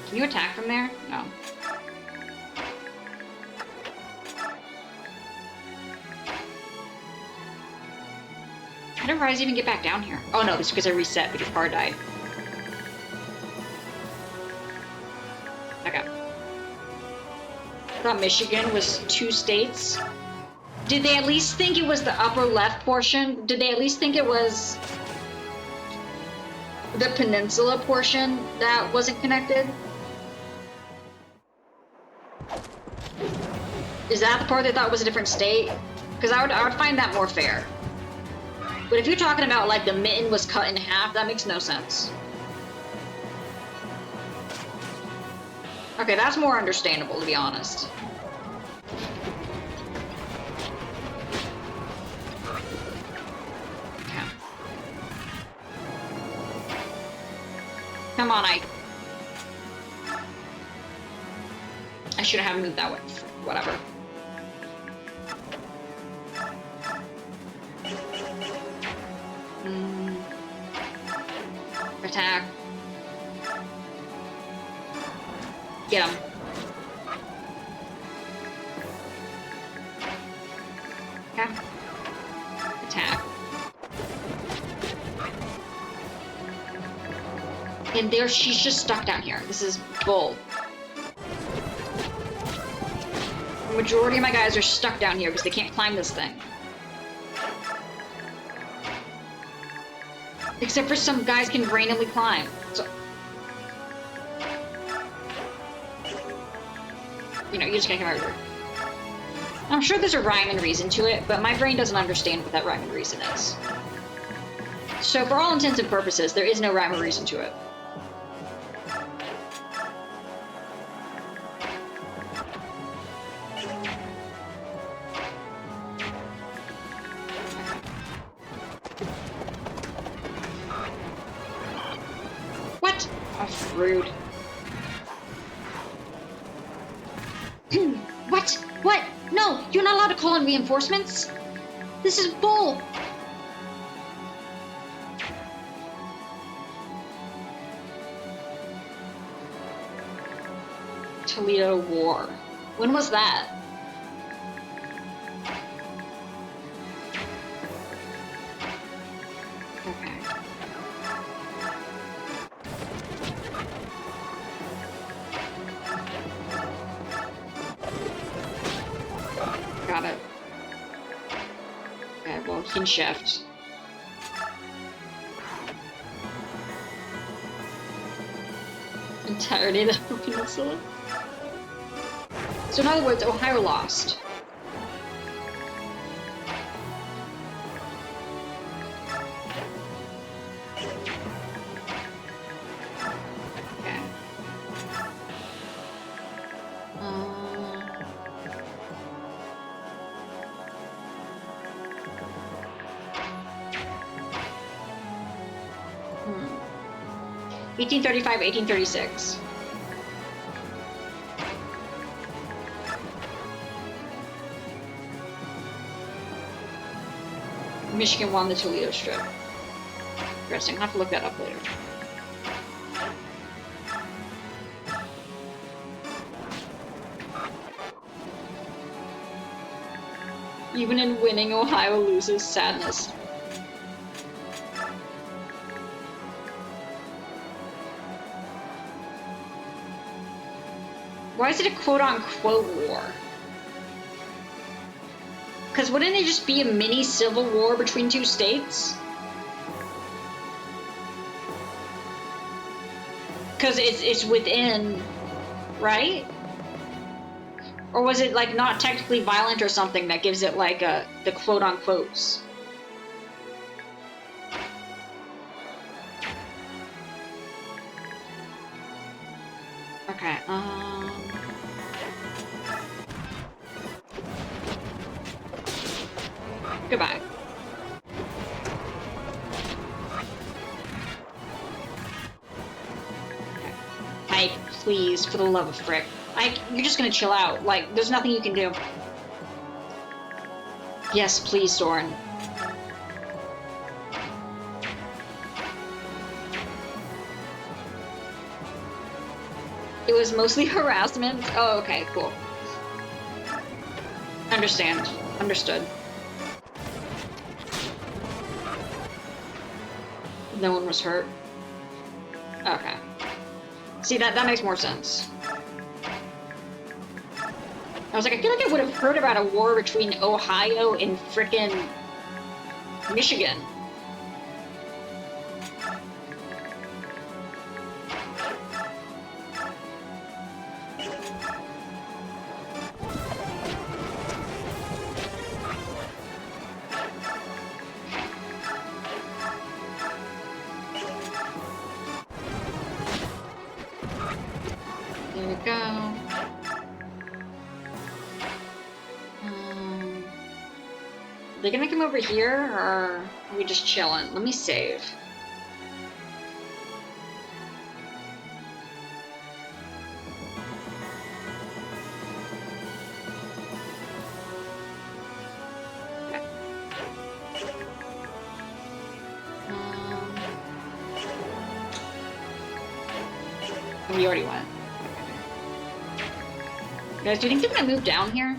Can you attack from there? No. How did Rise even get back down here? Oh no, it's because I reset because Par died. Okay. I thought Michigan was 2 states. Did they at least think it was the upper left portion? Did they at least think it was the peninsula portion that wasn't connected? Is that the part they thought was a different state? Because I would find that more fair. But if you're talking about like the mitten was cut in half, that makes no sense. Okay, that's more understandable, to be honest. Okay. Come on, I should have moved that way. Whatever. Attack. Get him. Okay. Attack. And there, she's just stuck down here. This is bull. The majority of my guys are stuck down here because they can't climb this thing. Except for some guys can randomly climb. So, you know, you just can't come over. I'm sure there's a rhyme and reason to it, but my brain doesn't understand what that rhyme and reason is. So for all intents and purposes, there is no rhyme or reason to it. What? That's rude. What? What? No, you're not allowed to call in reinforcements. This is bull. Toledo War. When was that? pumpkin shaft. Entirety of the peninsula. So in other words, Ohio lost. Okay. 1835, 1836. Michigan won the Toledo Strip. Interesting. I'll have to look that up later. Even in winning, Ohio loses. Sadness. Why is it a quote-unquote war? Because wouldn't it just be a mini civil war between two states? Because it's within, right? Or was it like not technically violent or something that gives it like the quote-unquotes? Okay, goodbye. Ike, please, for the love of frick. Ike, you're just gonna chill out. Like, there's nothing you can do. Yes, please, Soren. It was mostly harassment? Oh, okay, cool. Understand. Understood. No one was hurt? Okay. See, that makes more sense. I was like, I feel like I would have heard about a war between Ohio and frickin' Michigan. There we go. Are they gonna come over here, or are we just chilling? Let me save. Okay. We already went. Guys, do you think they're gonna move down here?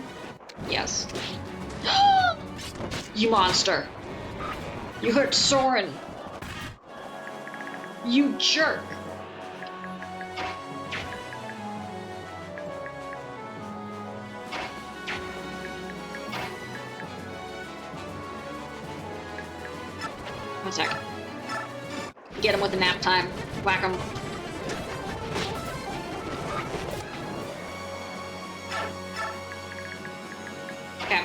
Yes. You monster! You hurt Soren! You jerk! One sec. Get him with the nap time. Whack him. Okay.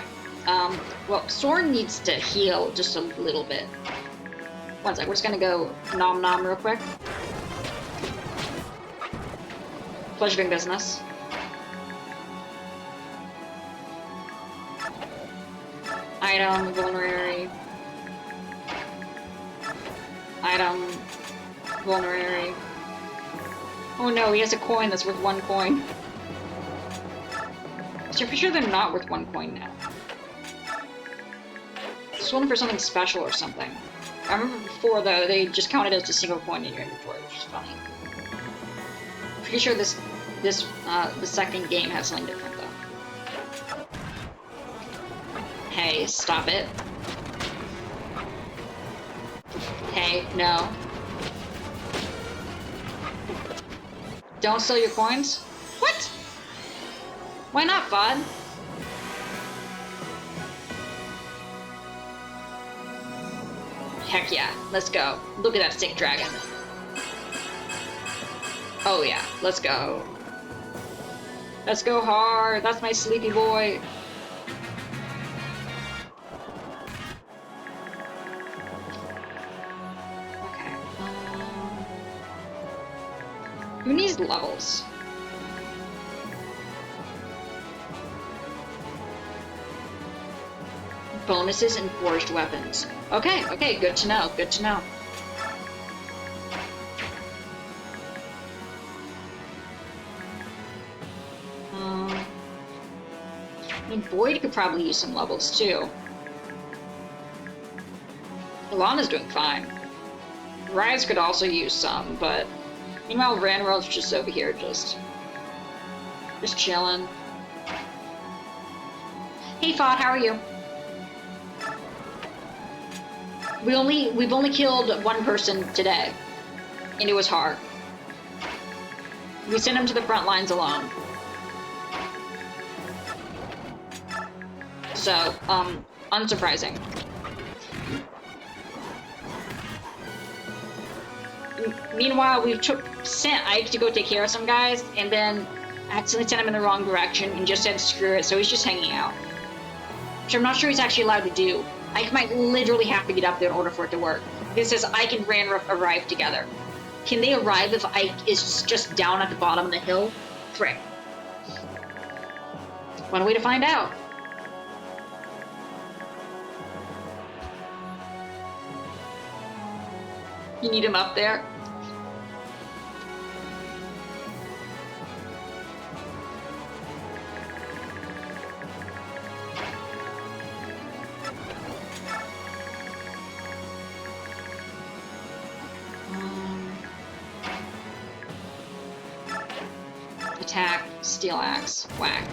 Well, Soren needs to heal just a little bit. One sec, we're just gonna go nom nom real quick. Pleasure doing business. Item, vulnerary. Item, vulnerary. Oh no, he has a coin that's worth 1 coin. So you're pretty sure they're not worth 1 coin now. One for something special or something. I remember before though, they just counted as a single coin in your inventory, which is funny. Pretty sure the second game has something different though. Hey, stop it. Hey, no. Don't sell your coins? What? Why not, bud? Heck yeah, let's go. Look at that sick dragon. Oh yeah, let's go. Let's go hard. That's my sleepy boy. Okay. Who needs levels? Bonuses and forged weapons. Okay, okay, good to know, good to know. I mean, Boyd could probably use some levels too. Ilana's doing fine. Rise could also use some, but meanwhile Ranroll's just over here, just chilling. Hey Fod, how are you? We've only killed one person today, and it was hard. We sent him to the front lines alone. So, unsurprising. Meanwhile, we sent Ike to go take care of some guys, and then accidentally sent him in the wrong direction and just said screw it, so he's just hanging out. Which I'm not sure he's actually allowed to do. Ike might literally have to get up there in order for it to work. It says Ike and Ran arrive together. Can they arrive if Ike is just down at the bottom of the hill? Frick. One way to find out. You need him up there? Attack, steel axe, whack.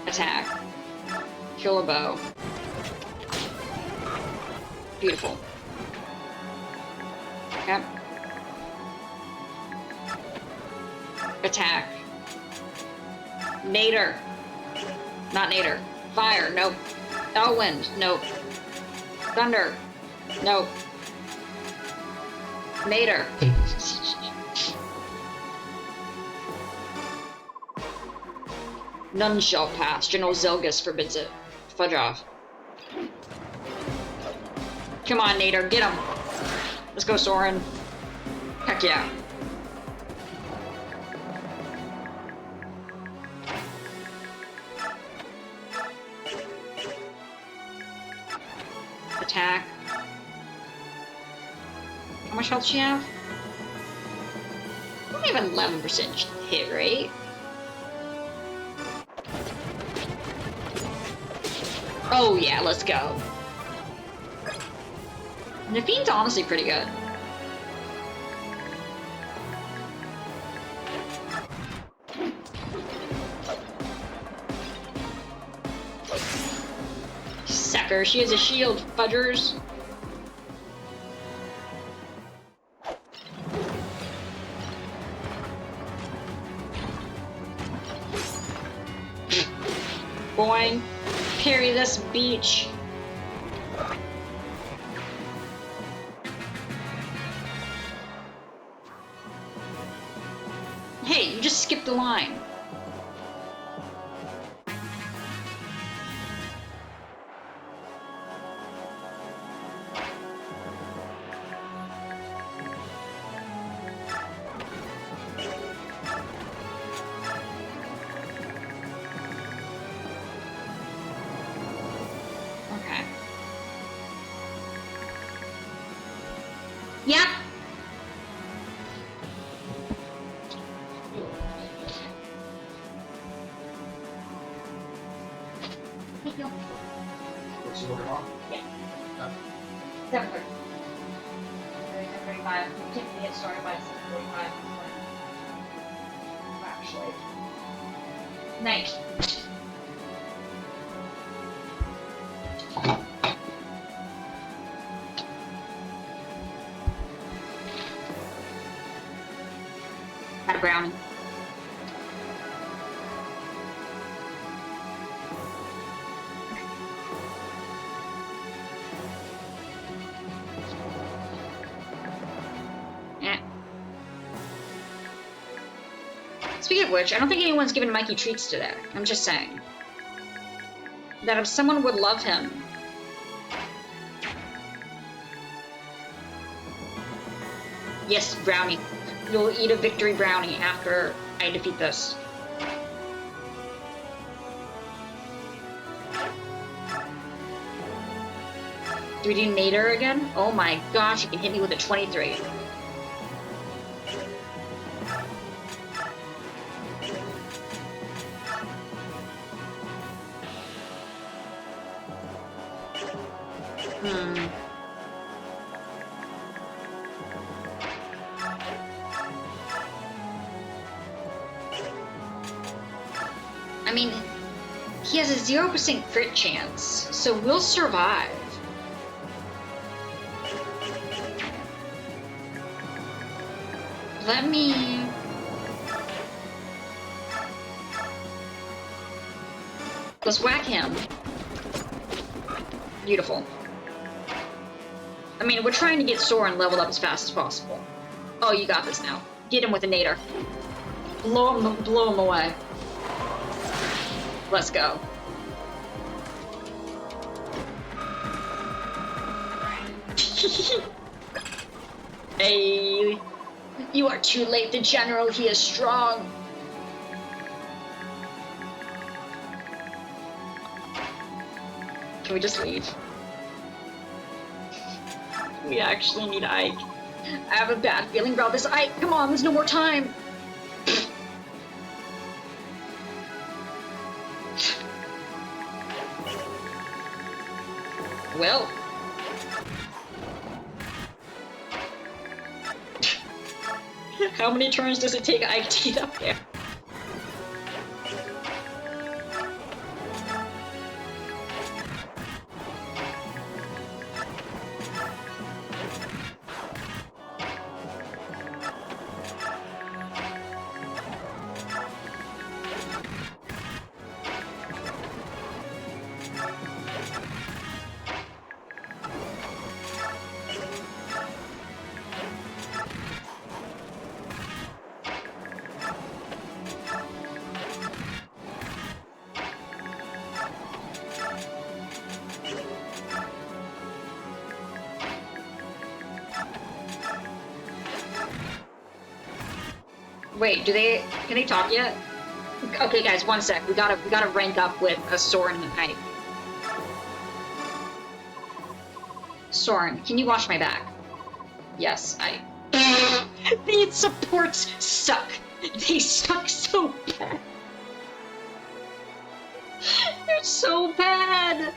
Attack. Kill a bow. Beautiful. Okay. Attack. Nader. Not Nader. Fire, nope. Oh, wind, nope. Thunder, nope. Nader. None shall pass. General Zeligus forbids it. Fudge off. Come on, Nader, get him. Let's go, Soren. Heck yeah. Attack. How much health does she have? Only have 11% hit rate. Oh yeah, let's go. The Fiend's honestly pretty good. Sucker, she has a shield, fudgers. Boing. Carry this beach. Hey, you just skipped the line. Okay. Yep. What's your order on? Yeah. 7:30. 7:35. We typically get started by 7:45. Actually. Night. Got a brownie. Speaking of which, I don't think anyone's given Mikey treats today. I'm just saying. That if someone would love him... Yes, brownie. You'll eat a victory brownie after I defeat this. Do we do Nader again? Oh my gosh, you can hit me with a 23. I mean, he has a 0% crit chance, so we'll survive. Let me... Let's whack him. Beautiful. I mean, we're trying to get Soren leveled up as fast as possible. Oh, you got this now. Get him with a nader. Blow him away. Let's go. Hey, you are too late. The general, he is strong. Can we just leave? We actually need Ike. I have a bad feeling about this. Ike, come on, there's no more time. Well. How many turns does it take Ike to get up there? Wait, can they talk yet? Okay guys, one sec. We gotta rank up with a Soren and Ike. Soren, can you watch my back? Yes, These supports suck. They suck so bad. They're so bad.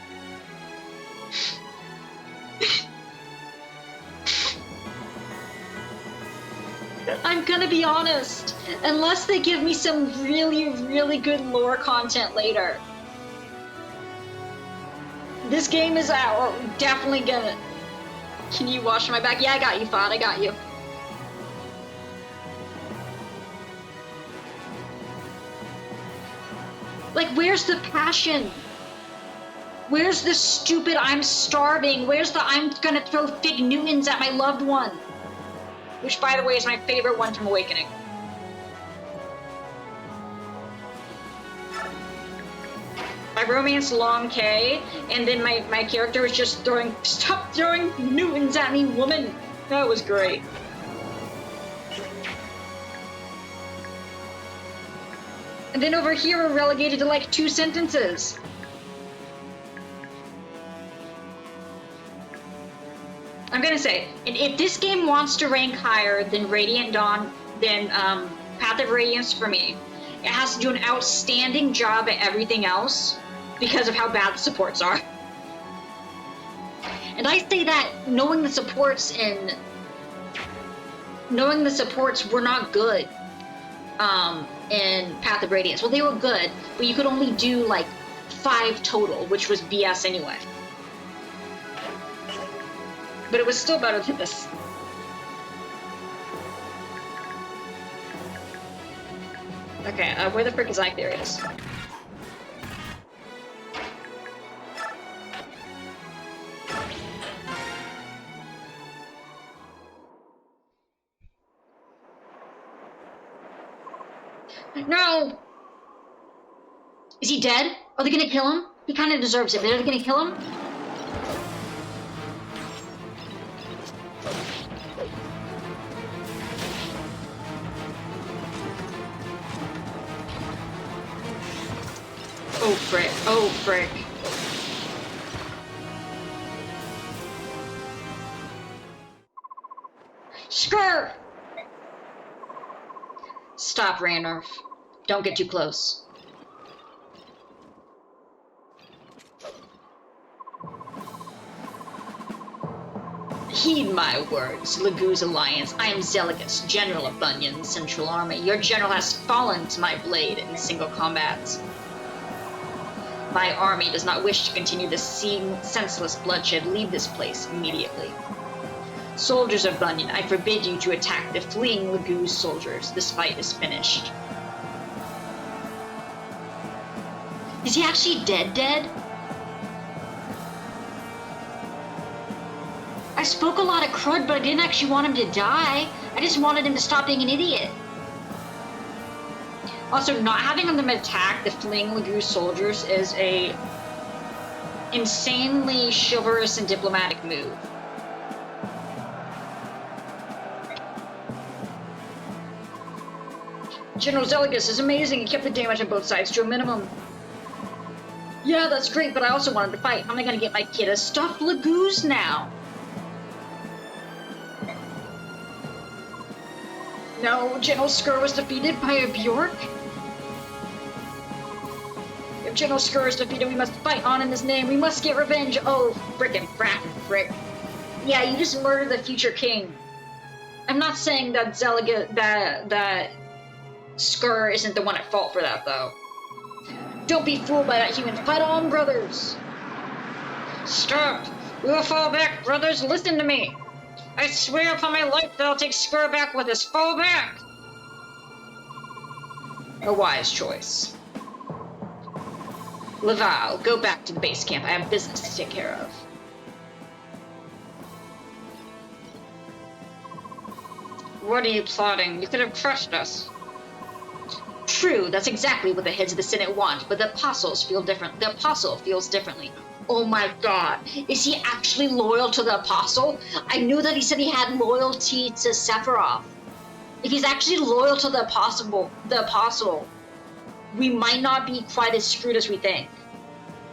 I'm gonna be honest, unless they give me some really, really good lore content later, this game is definitely gonna... Can you watch my back? Yeah, I got you, Fod, I got you. Like, where's the passion? Where's the stupid I'm starving? Where's the I'm gonna throw Fig Newtons at my loved one? Which, by the way, is my favorite one from Awakening. I romanced Long K, and then my character was just throwing, stop throwing Newtons at me, woman! That was great. And then over here, we're relegated to like 2 sentences. I'm gonna say, if this game wants to rank higher than Radiant Dawn, than Path of Radiance for me, it has to do an outstanding job at everything else because of how bad the supports are. And I say that knowing the supports were not good in Path of Radiance. Well, they were good, but you could only do like 5 total, which was BS anyway. But it was still better than this. Okay, where the frick is Ike? There it is. No! Is he dead? Are they gonna kill him? He kind of deserves it, but are they gonna kill him? Oh frick, oh frick. Skrr! Stop, Randolph. Don't get too close. Heed my words, Zeligus Alliance. I am Zeligus, General of Bunyan's Central Army. Your general has fallen to my blade in single combat. My army does not wish to continue this senseless bloodshed. Leave this place immediately. Soldiers of Bunyan, I forbid you to attack the fleeing Zeligus soldiers. This fight is finished. Is he actually dead? I spoke a lot of crud, but I didn't actually want him to die. I just wanted him to stop being an idiot. Also, not having them attack the fleeing Zeligus soldiers is a insanely chivalrous and diplomatic move. General Zeligus is amazing. He kept the damage on both sides to a minimum. Yeah, that's great, but I also wanted to fight. How am I gonna get my kid a stuffed Zeligus now? No, General Skrr was defeated by a Bjork? If General Skrr is defeated, we must fight on in his name. We must get revenge. Oh, frickin' frick. Yeah, you just murdered the future king. I'm not saying that Zeligus, that Skrr isn't the one at fault for that, though. Don't be fooled by that human. Fight on, brothers! Stop! We will fall back, brothers. Listen to me. I swear upon my life that I'll take Skrr back with us. Fall back! A wise choice. Laval, go back to the base camp. I have business to take care of. What are you plotting? You could have crushed us. True, that's exactly what the heads of the Senate want, but the apostles feel different. The apostle feels differently. Oh my god, is he actually loyal to the apostle? I knew that he said he had loyalty to Sephiroth. If he's actually loyal to the apostle, we might not be quite as screwed as we think.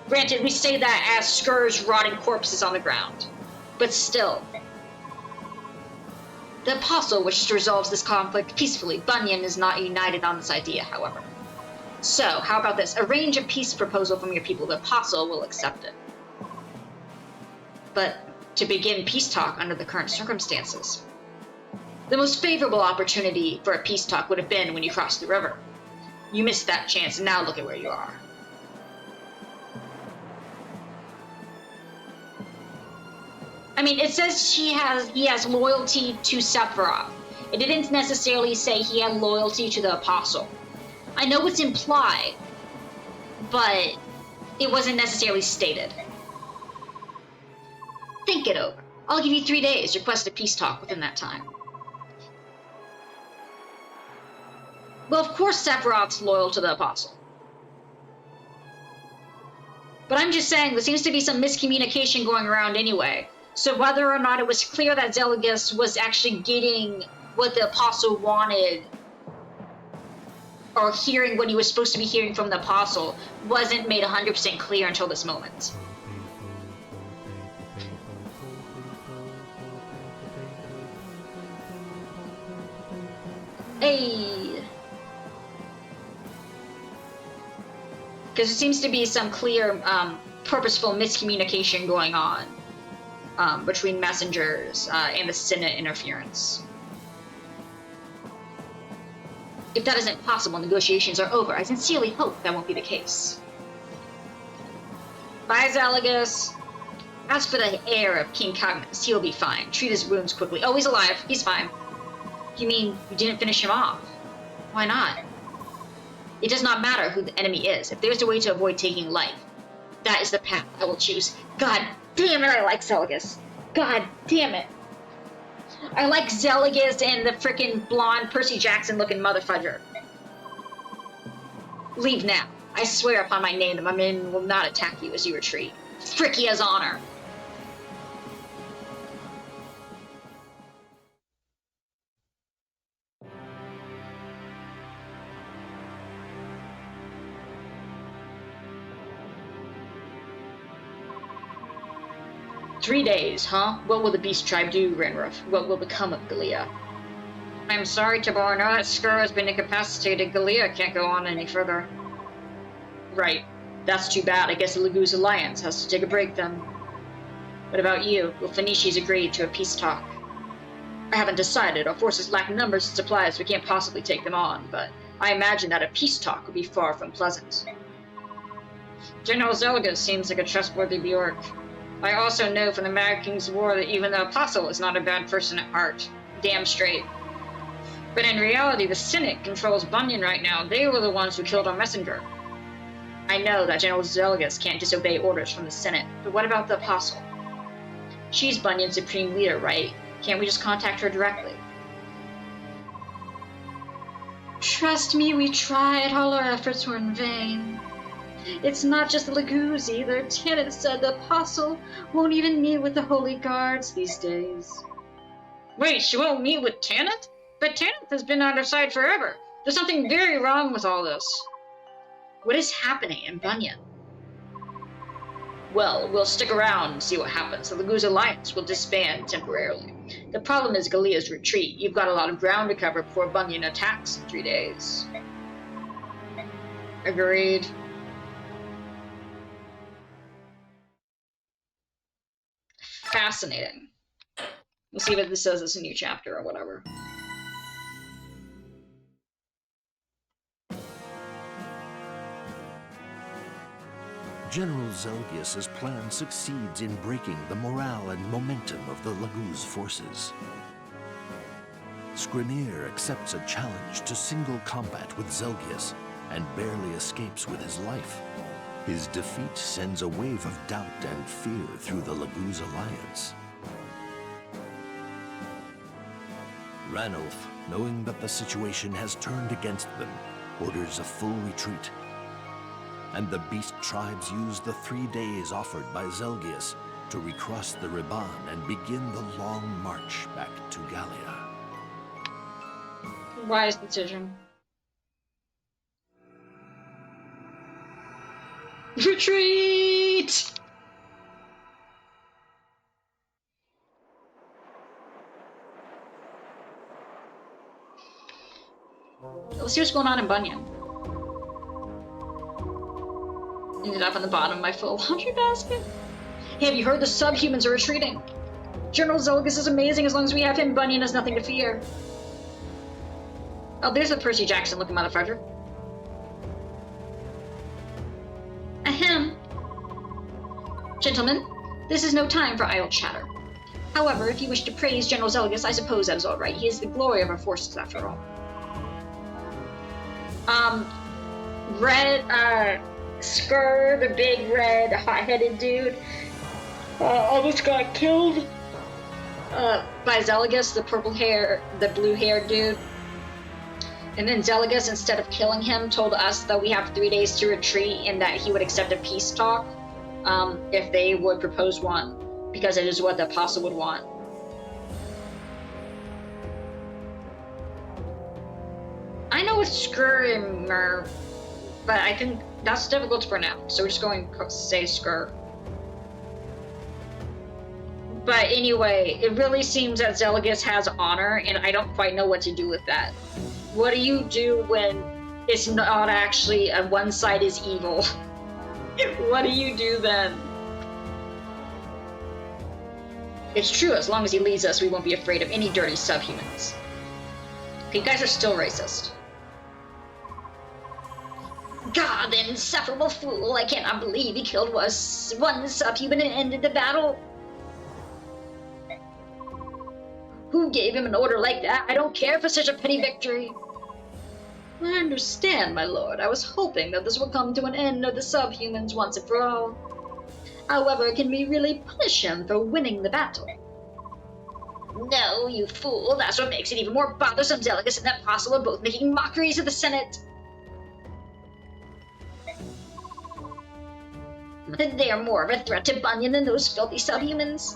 Granted, we say that as Skrr's rotting corpses on the ground, but still. The apostle wishes to resolve this conflict peacefully. Bunyan is not united on this idea, however. So, how about this? Arrange a peace proposal from your people. The apostle will accept it. But to begin peace talk under the current circumstances. The most favorable opportunity for a peace talk would have been when you crossed the river. You missed that chance, and now look at where you are. I mean, it says he has loyalty to Sephiroth. It didn't necessarily say he had loyalty to the apostle. I know it's implied, but it wasn't necessarily stated. Think it over. I'll give you 3 days. Request a peace talk within that time. Well, of course Sephiroth's loyal to the apostle. But I'm just saying, there seems to be some miscommunication going around anyway. So whether or not it was clear that Zeligus was actually getting what the apostle wanted, or hearing what he was supposed to be hearing from the apostle, wasn't made 100% clear until this moment. Hey! Because there seems to be some clear, purposeful miscommunication going on between messengers and the Senate interference. If that isn't possible, negotiations are over. I sincerely hope that won't be the case. Bye, Zeligus. As for the heir of King Cognos, he'll be fine. Treat his wounds quickly. Oh, he's alive. He's fine. You mean you didn't finish him off? Why not? It does not matter who the enemy is. If there's a way to avoid taking life, that is the path I will choose. God damn it, I like Zeligus. God damn it. I like Zeligus and the frickin' blonde Percy Jackson looking motherfudger. Leave now. I swear upon my name that my men will not attack you as you retreat. Frick, he has honor. "3 days, huh? What will the Beast Tribe do, Renruff? What will become of Gallia?" "I'm sorry, Tabor. Now that Skur has been incapacitated, Gallia can't go on any further." "Right. That's too bad. I guess the Laguz Alliance has to take a break then." "What about you? Will Phoenicians agree to a peace talk?" "I haven't decided. Our forces lack numbers and supplies. We can't possibly take them on, but I imagine that a peace talk would be far from pleasant." "General Zeligus seems like a trustworthy Bjork. I also know from the Mad King's War that even the Apostle is not a bad person at heart. Damn straight. But in reality, the Senate controls Bunyan right now. They were the ones who killed our messenger." "I know that General Zeligus can't disobey orders from the Senate, but what about the Apostle?" "She's Bunyan's supreme leader, right? Can't we just contact her directly?" "Trust me, we tried. All our efforts were in vain. It's not just the Laguz either. Tanit said the Apostle won't even meet with the Holy Guards these days." "Wait, she won't meet with Tanit? But Tanit has been on her side forever. There's something very wrong with all this." "What is happening in Bunyan?" "Well, we'll stick around and see what happens. The Laguz Alliance will disband temporarily. The problem is Gallia's retreat. You've got a lot of ground to cover before Bunyan attacks in 3 days." Agreed. Fascinating. We'll see what this says. It's a new chapter or whatever. General Zeligus' plan succeeds in breaking the morale and momentum of the Laguz forces. Skrimir accepts a challenge to single combat with Zeligus and barely escapes with his life. His defeat sends a wave of doubt and fear through the Laguz Alliance. Ranulf, knowing that the situation has turned against them, orders a full retreat. And the Beast Tribes use the 3 days offered by Zeligus to recross the Riban and begin the long march back to Gallia. Wise decision. Retreat! Let's see what's going on in Bunyan. Ended up on the bottom of my full laundry basket. Hey, have you heard the subhumans are retreating? General Zeligus is amazing. As long as we have him, Bunyan has nothing to fear. Oh, there's a Percy Jackson looking motherfucker. Ahem. Gentlemen, this is no time for idle chatter. However, if you wish to praise General Zeligus, I suppose that is all right. He is the glory of our forces, after all. Skur, the big red, hot-headed dude, almost got killed by Zeligus, the blue-haired dude. And then Zeligus, instead of killing him, told us that we have 3 days to retreat and that he would accept a peace talk if they would propose one, because it is what the Apostle would want. I know it's Skrimir, but I think that's difficult to pronounce, so we're just going to say Skur. But anyway, it really seems that Zeligus has honor, and I don't quite know what to do with that. What do you do when it's not actually one side is evil? What do you do then? It's true, as long as he leads us, we won't be afraid of any dirty subhumans. Okay, you guys are still racist. God, the insufferable fool! I cannot believe he killed one subhuman and ended the battle. Who gave him an order like that? I don't care for such a petty victory. I understand, my lord. I was hoping that this would come to an end of the subhumans once and for all. However, can we really punish him for winning the battle? No, you fool. That's what makes it even more bothersome. Zeligus and that Apostle are both making mockeries of the Senate. They are more of a threat to Bunyan than those filthy subhumans.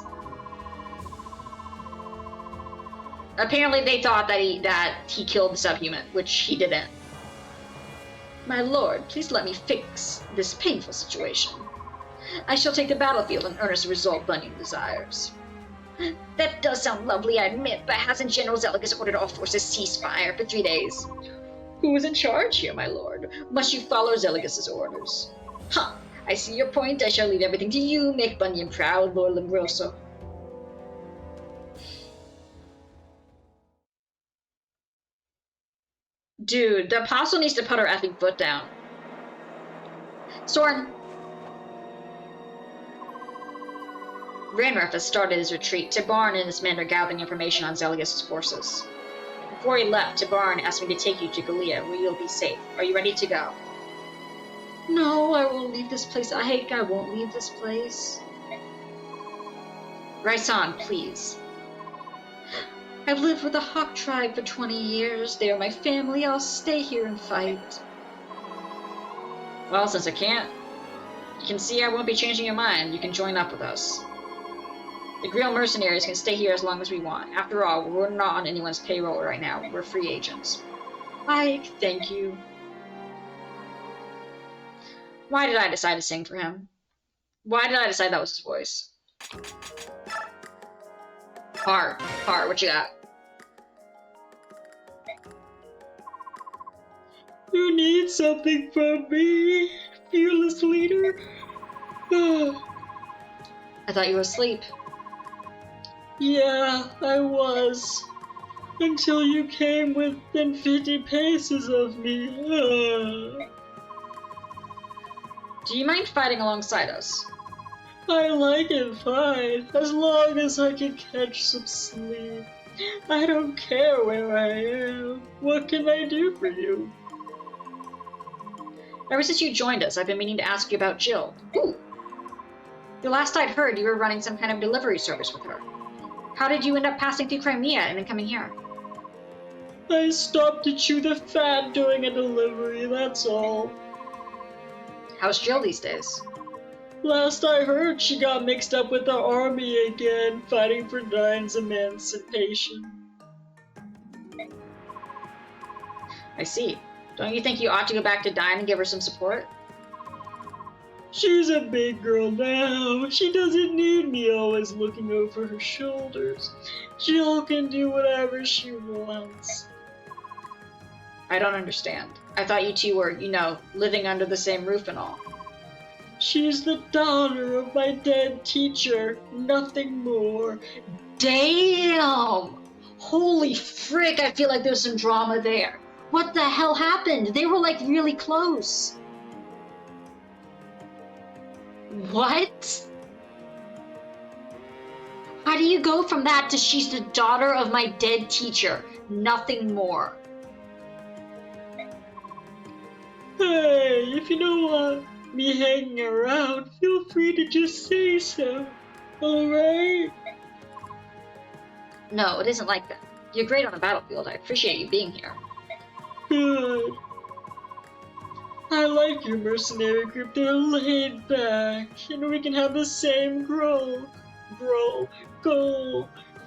Apparently they thought that he killed the subhuman, which he didn't. My lord, please let me fix this painful situation. I shall take the battlefield and earnestly resolve Bunyan desires. That does sound lovely, I admit, but hasn't General Zeligus ordered all forces ceasefire for 3 days? Who is in charge here, my lord? Must you follow Zeligus's orders? Huh, I see your point. I shall leave everything to you. Make Bunyan proud, Lord Limbroso. Dude, the apostle needs to put her effing foot down. Soren. Ranref has started his retreat. Tibarn and his men are gathering information on Zeligus' forces. Before he left, Tibarn asked me to take you to Gallia, where you'll be safe. Are you ready to go? No, I won't leave this place. I won't leave this place. Raisan, please. I've lived with the Hawk tribe for 20 years. They are my family. I'll stay here and fight. Well, since I can't, you can see I won't be changing your mind. You can join up with us. The Grill mercenaries can stay here as long as we want. After all, we're not on anyone's payroll right now. We're free agents. Thank you. Why did I decide to sing for him? Why did I decide that was his voice? Har, what you got? You need something from me, fearless leader. I thought you were asleep. Yeah, I was. Until you came within 50 paces of me. Do you mind fighting alongside us? I like it fine, as long as I can catch some sleep. I don't care where I am. What can I do for you? Ever since you joined us, I've been meaning to ask you about Jill. Ooh! The last I'd heard, you were running some kind of delivery service with her. How did you end up passing through Crimea and then coming here? I stopped to chew the fat doing a delivery, that's all. How's Jill these days? Last I heard, she got mixed up with the army again, fighting for Dine's emancipation. I see. Don't you think you ought to go back to Dine and give her some support? She's a big girl now. She doesn't need me always looking over her shoulders. Jill can do whatever she wants. I don't understand. I thought you two were, living under the same roof and all. She's the daughter of my dead teacher, nothing more. Damn! Holy frick, I feel like there's some drama there. What the hell happened? They were like really close. What? How do you go from that to she's the daughter of my dead teacher, nothing more? Hey, if you don't want me hanging around, feel free to just say so, alright? No, it isn't like that. You're great on the battlefield. I appreciate you being here. Good. I like your mercenary group. They're laid back, and we can have the same goal,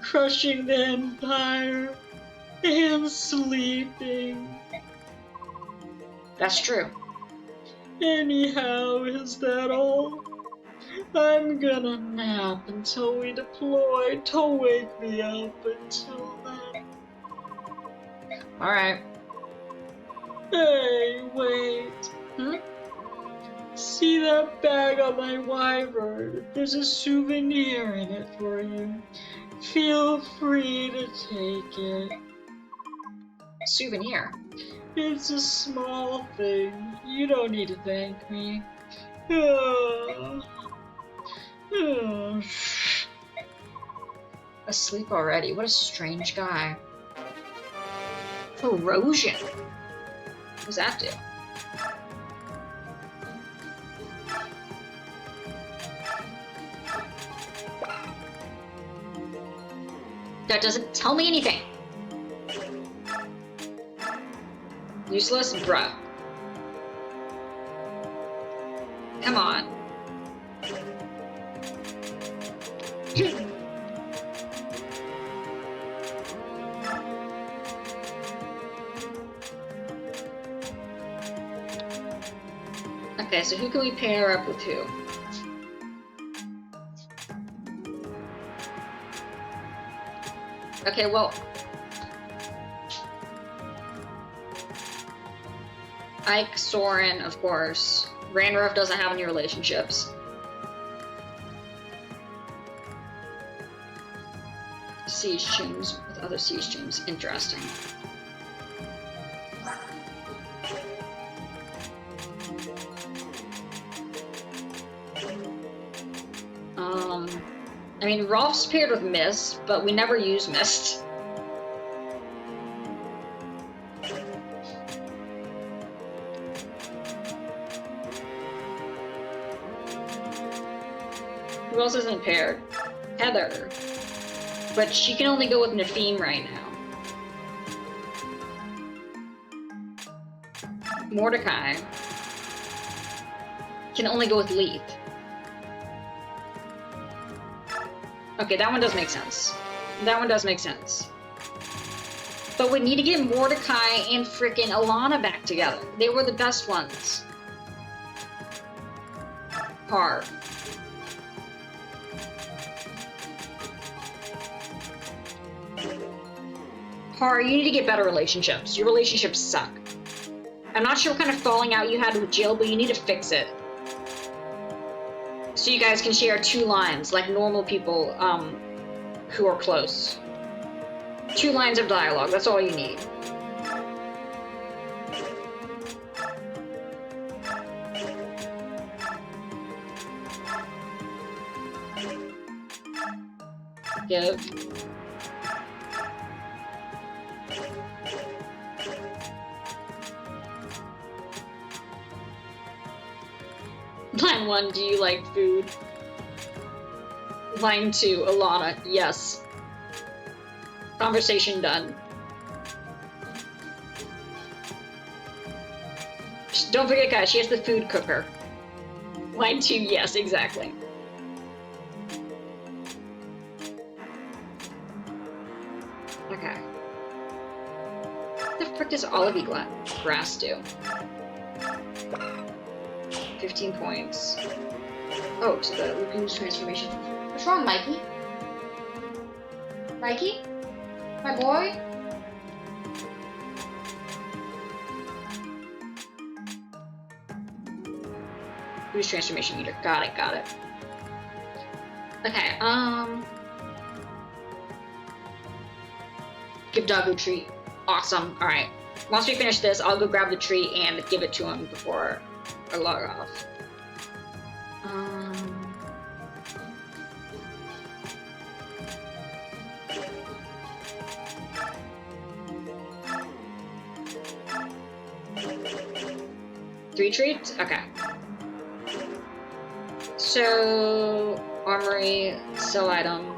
crushing the Empire and sleeping. That's true. Anyhow, is that all? I'm gonna nap until we deploy. Don't wake me up until then. Alright. Hey, wait. See that bag on my wyvern? There's a souvenir in it for you. Feel free to take it. Souvenir? It's a small thing. You don't need to thank me. Asleep already? What a strange guy. Corrosion. What does that do? That doesn't tell me anything. Useless, bruh. Come on. Okay, so who can we pair up with who? Okay, well... Ike, Soren, of course. Randorf doesn't have any relationships. Siege streams with other siege streams. Interesting. I mean, Rolf's paired with Mist, but we never use Mist. Who else isn't paired? Heather. But she can only go with Nafim right now. Mordecai can only go with Leith. Okay, that one does make sense. That one does make sense. But we need to get Mordecai and frickin' Alana back together. They were the best ones. Par. Par, you need to get better relationships. Your relationships suck. I'm not sure what kind of falling out you had with Jill, but you need to fix it. So you guys can share 2 lines, like normal people who are close. 2 lines of dialogue, that's all you need. Give. Line 1, do you like food? Line 2, Alana, yes. Conversation done. Don't forget, guys, she has the food cooker. Line 2, yes, exactly. Okay. What the frick does Olivia Grass do? 15 points. Oh, to the Lagoon's transformation. What's wrong, Mikey? Mikey? My boy? Boost transformation meter. Got it, got it. Okay, give Doggo treat. Awesome. Alright. Once we finish this, I'll go grab the treat and give it to him before I log off. Three treats? Okay. So, armory, sell item.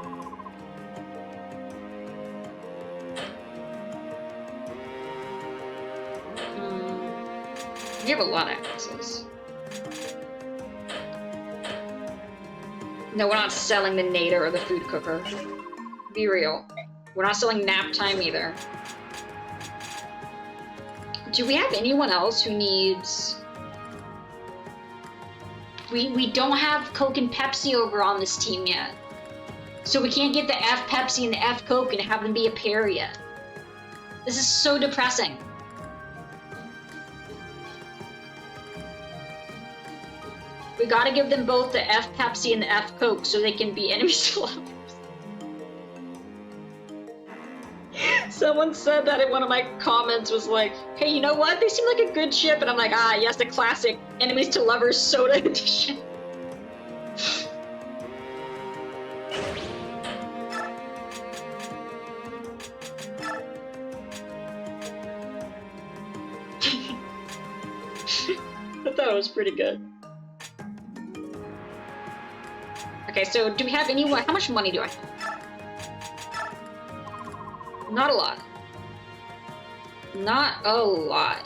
You have a lot of accesses. No, we're not selling the Nader or the food cooker. Be real. We're not selling nap time either. Do we have anyone else who needs... We don't have Coke and Pepsi over on this team yet. So we can't get the F Pepsi and the F Coke and have them be a pair yet. This is so depressing. We gotta give them both the F Pepsi and the F Coke so they can be enemies to lovers. Someone said that in one of my comments was like, hey, you know what? They seem like a good ship. And I'm like, ah, yes, the classic enemies to lovers soda edition. I thought it was pretty good. Okay, so do we have anyone? How much money do I have? Not a lot. Not a lot.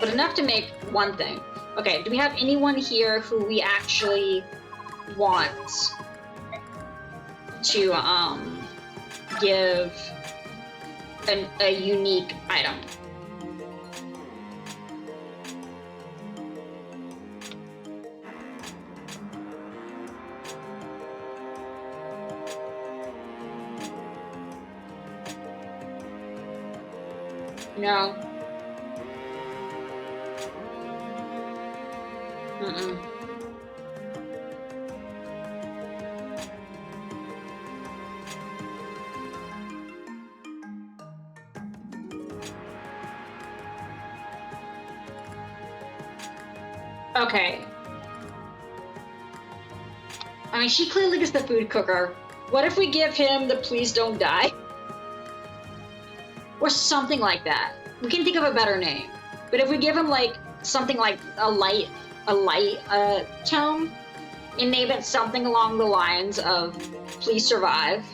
But enough to make one thing. Okay, do we have anyone here who we actually want to give a unique item? No. Mm-mm. Okay. I mean, she clearly is the food cooker. What if we give him the please don't die? Or something like that. We can think of a better name. But if we give him like something like a light tone, and name it something along the lines of please survive.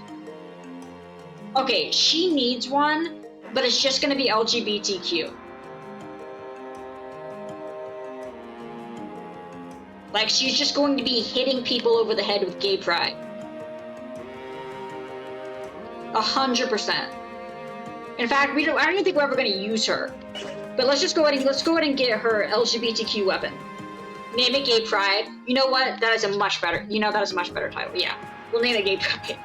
Okay, she needs one, but it's just gonna be LGBTQ. Like, she's just going to be hitting people over the head with gay pride. 100%. In fact, I don't even think we're ever going to use her. But let's go ahead and get her LGBTQ weapon. Name it Gay Pride. You know what? That is a much better title. Yeah, we'll name it Gay Pride.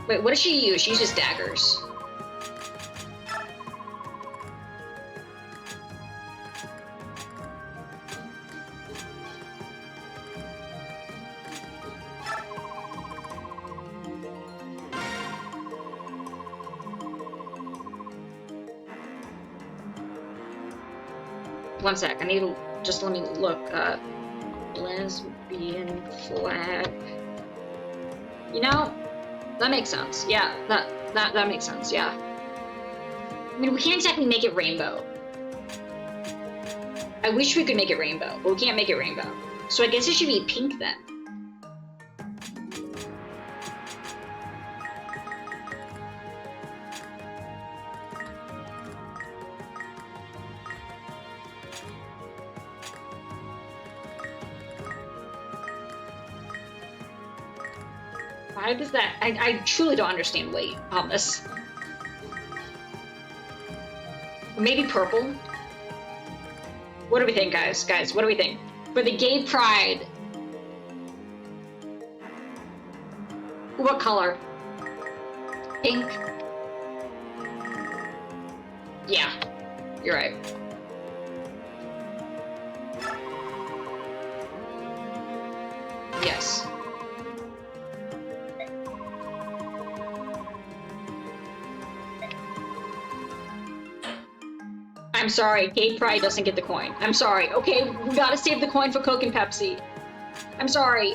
Wait, what does she use? She uses daggers. One sec, I need to just let me look. Lesbian flag. You know, that makes sense. Yeah, that makes sense. Yeah. I mean, we can't exactly make it rainbow. I wish we could make it rainbow, but we can't make it rainbow. So I guess it should be pink then. Why does that? I truly don't understand weight on this. Maybe purple? What do we think, guys? Guys, what do we think? For the gay pride. What color? Pink? Yeah, you're right. Yes. I'm sorry, gay pride doesn't get the coin. I'm sorry. Okay, we gotta save the coin for Coke and Pepsi. I'm sorry.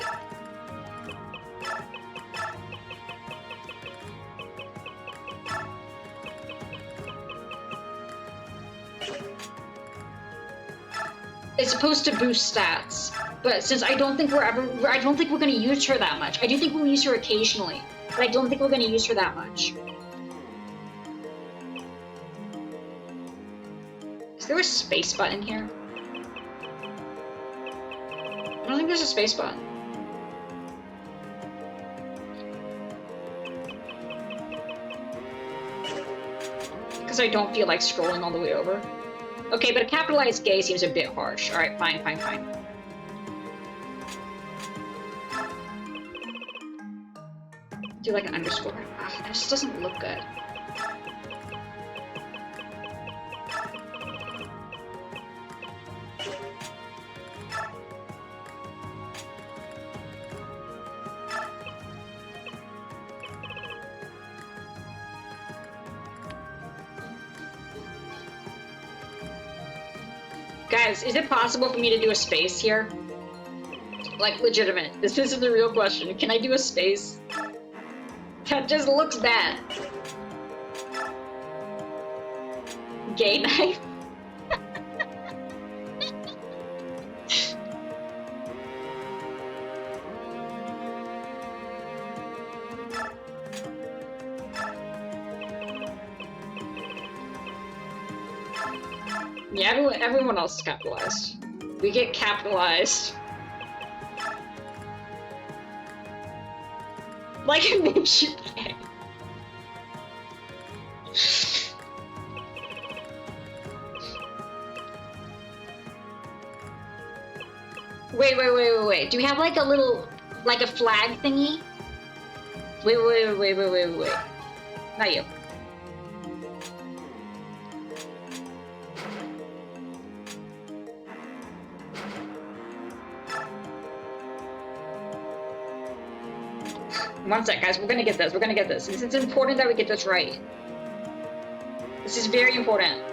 It's supposed to boost stats, but since I don't think we're gonna use her that much. I do think we'll use her occasionally, but I don't think we're gonna use her that much. Is there a space button here? I don't think there's a space button. Because I don't feel like scrolling all the way over. Okay, but a capitalized gay seems a bit harsh. Alright, fine. Do like an underscore. Ah, that just doesn't look good. Guys, is it possible for me to do a space here? Like, legitimate. This isn't the real question. Can I do a space? That just looks bad. Gay knife? Yeah, everyone else is capitalized. We get capitalized. Like it makes you gay. Wait. Do we have like a little... like a flag thingy. Wait. Not you. One sec, guys. We're gonna get this. We're gonna get this. It's important that we get this right. This is very important.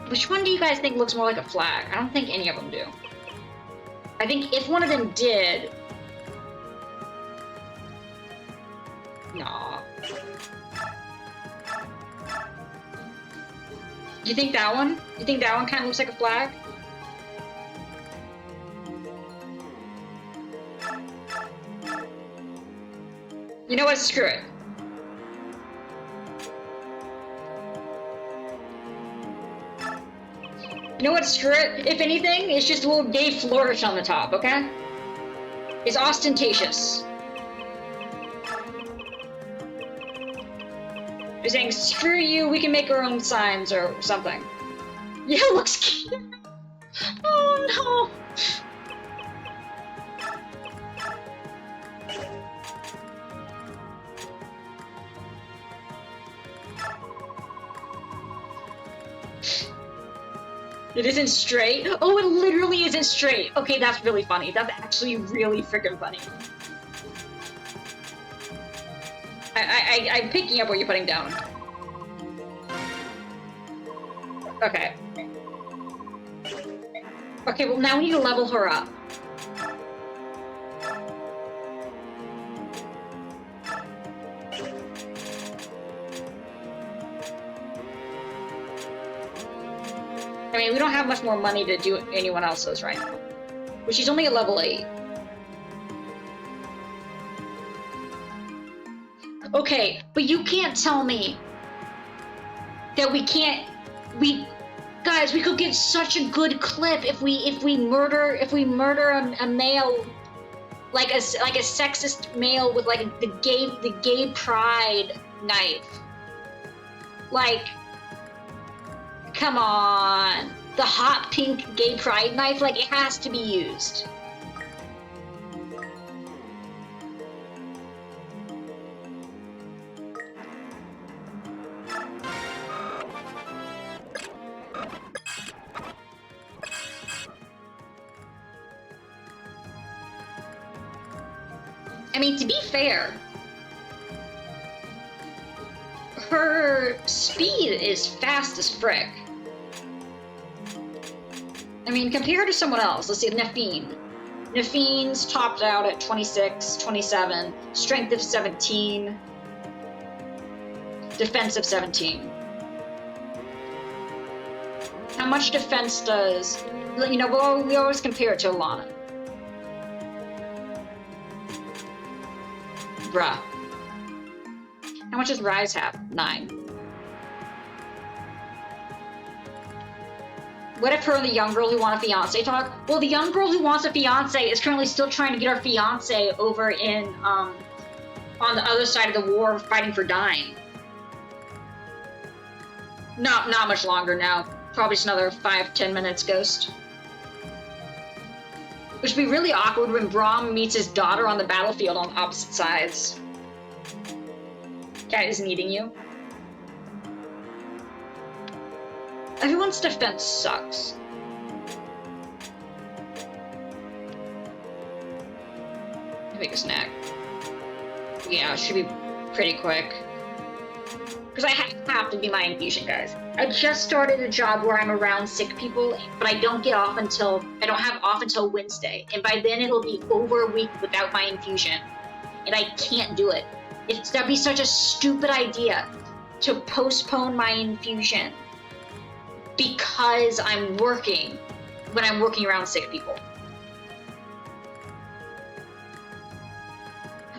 Which one do you guys think looks more like a flag? I don't think any of them do. I think if one of them did... Nah. You think that one? You think that one kind of looks like a flag? You know what? Screw it. You know what? Screw it. If anything, it's just a little gay flourish on the top, okay? It's ostentatious. You're saying, screw you, we can make our own signs or something. Yeah, it looks cute. Oh no. It isn't straight? Oh, it literally isn't straight. Okay, that's really funny. That's actually really freaking funny. I'm picking up what you're putting down. Okay. Okay, well now we need to level her up. I mean, we don't have much more money to do anyone else's right now. But she's only at level 8. Okay, but you can't tell me that we can't... Guys, we could get such a good clip if we murder a male, like a sexist male with like the gay pride knife. Like, come on, the hot pink gay pride knife, like it has to be used. I mean, to be fair, her speed is fast as frick. I mean, compared to someone else, let's see, Nafine. Nafine's topped out at 26, 27, strength of 17, defense of 17. How much defense does, you know, we always compare it to Alana. Bruh. How much does Rise have? 9. What if her and the young girl who want a fiance talk? Well, the young girl who wants a fiance is currently still trying to get her fiance over in, on the other side of the war, fighting for dying. Not much longer now. Probably just another 5-10 minutes, Ghost. Which would be really awkward when Braum meets his daughter on the battlefield on opposite sides. Cat is needing you. Everyone's defense sucks. Make a snack. Yeah, it should be pretty quick. Because I have to be my infusion, guys. I just started a job where I'm around sick people, but I don't have off until Wednesday. And by then it'll be over a week without my infusion. And I can't do it. That'd be such a stupid idea to postpone my infusion because I'm working when I'm working around sick people.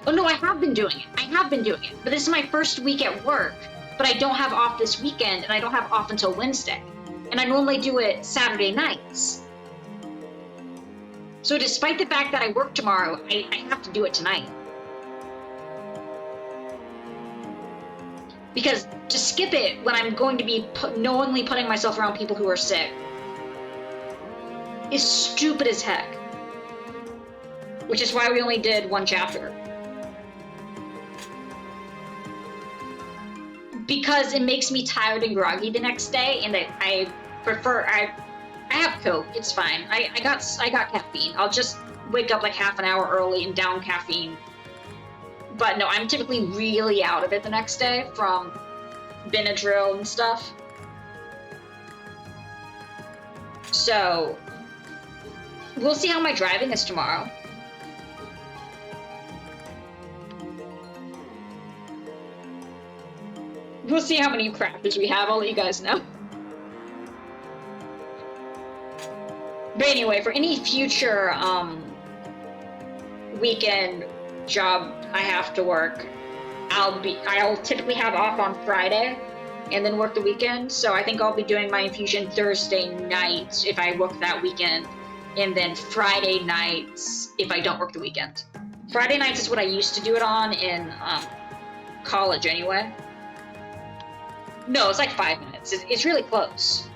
Oh no, I have been doing it. But this is my first week at work. But I don't have off this weekend, and I don't have off until Wednesday. And I normally do it Saturday nights. So despite the fact that I work tomorrow, I have to do it tonight. Because to skip it when I'm going to be knowingly putting myself around people who are sick is stupid as heck. Which is why we only did one chapter. Because it makes me tired and groggy the next day, and I have Coke, it's fine. I got caffeine. I'll just wake up like half an hour early and down caffeine. But no, I'm typically really out of it the next day from Benadryl and stuff. So we'll see how my driving is tomorrow. We'll see how many crafters we have. I'll let you guys know. But anyway, for any future weekend job I have to work, I'll typically have off on Friday and then work the weekend. So I think I'll be doing my infusion Thursday night if I work that weekend, and then Friday nights if I don't work the weekend. Friday nights is what I used to do it on in college anyway. No, it's like 5 minutes. It's really close.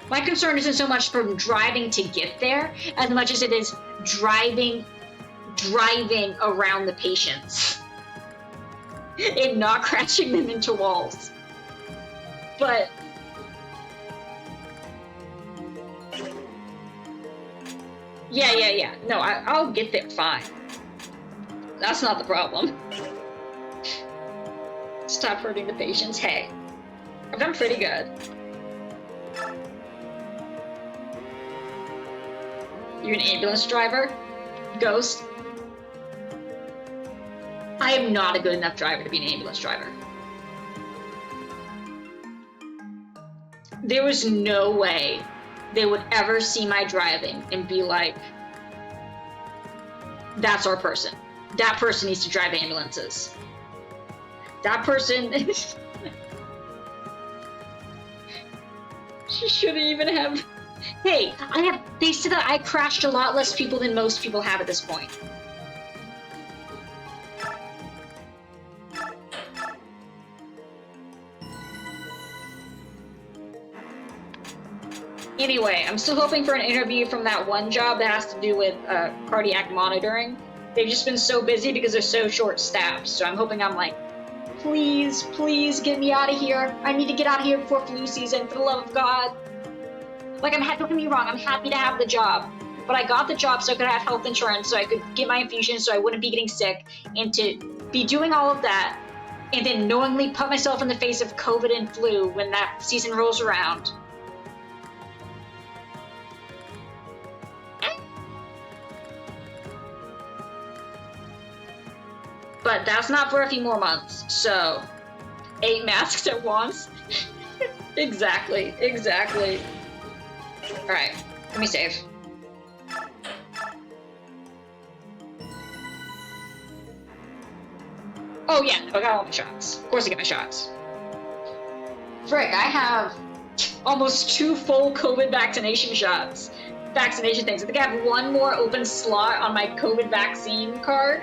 My concern isn't so much from driving to get there as much as it is driving around the patients and not crashing them into walls. But yeah. No, I'll get there fine. That's not the problem. Stop hurting the patients. Hey, I've done pretty good. You're an ambulance driver? Ghost? I am not a good enough driver to be an ambulance driver. There was no way they would ever see my driving and be like, that's our person. That person needs to drive ambulances. That person... She shouldn't even have... Hey, they said that I crashed a lot less people than most people have at this point. Anyway, I'm still hoping for an interview from that one job that has to do with cardiac monitoring. They've just been so busy because they're so short-staffed, so I'm hoping I'm like, please get me out of here. I need to get out of here before flu season, for the love of God. Like, don't get me wrong, I'm happy to have the job, but I got the job so I could have health insurance, so I could get my infusion, so I wouldn't be getting sick, and to be doing all of that, and then knowingly put myself in the face of COVID and flu when that season rolls around. But that's not for a few more months, so 8 masks at once. Exactly. Alright, let me save. Oh yeah, I got all my shots. Of course I get my shots. Frick, I have almost 2 full COVID vaccination shots. Vaccination things. I think I have 1 more open slot on my COVID vaccine card.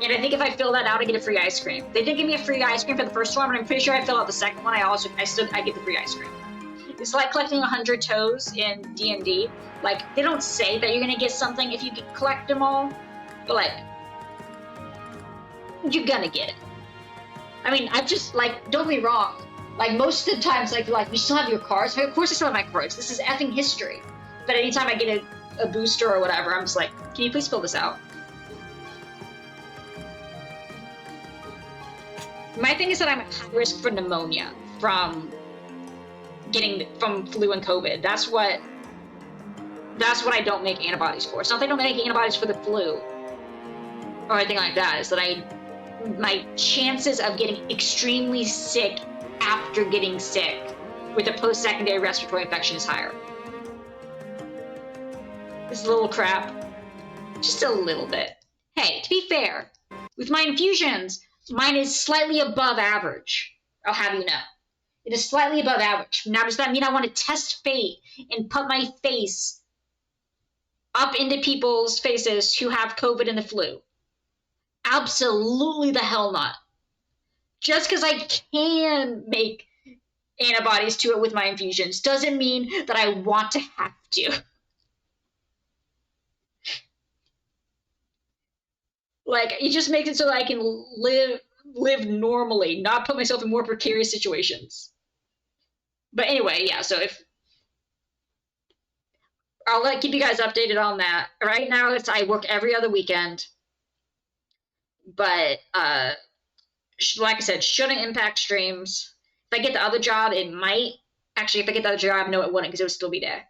And I think if I fill that out, I get a free ice cream. They did give me a free ice cream for the first one, but I'm pretty sure I fill out the second one. I get the free ice cream. It's like collecting 100 toes in D&D. Like, they don't say that you're gonna get something if you collect them all, but like, you're gonna get it. I mean, I've just, like, don't be wrong. Like, most of the times, like, you still have your cards. Of course I still have my cards. This is effing history. But anytime I get a booster or whatever, I'm just like, can you please fill this out? My thing is that I'm at high risk for pneumonia from flu and COVID. That's what I don't make antibodies for. It's not that I don't make antibodies for the flu or anything like that. It's that my chances of getting extremely sick after getting sick with a post-secondary respiratory infection is higher. This little crap. Just a little bit. Hey, to be fair, with my infusions, mine is slightly above average. I'll have you know. It is slightly above average. Now, does that mean I want to test fate and put my face up into people's faces who have COVID and the flu. Absolutely the hell not. Just because I can make antibodies to it with my infusions doesn't mean that I want to have to. Like, it just makes it so that I can live normally, not put myself in more precarious situations. But anyway, yeah, so if I'll keep you guys updated on that. Right now I work every other weekend. But like I said, shouldn't impact streams. If I get the other job, it might. Actually, if I get the other job, no, it wouldn't, because it would still be there.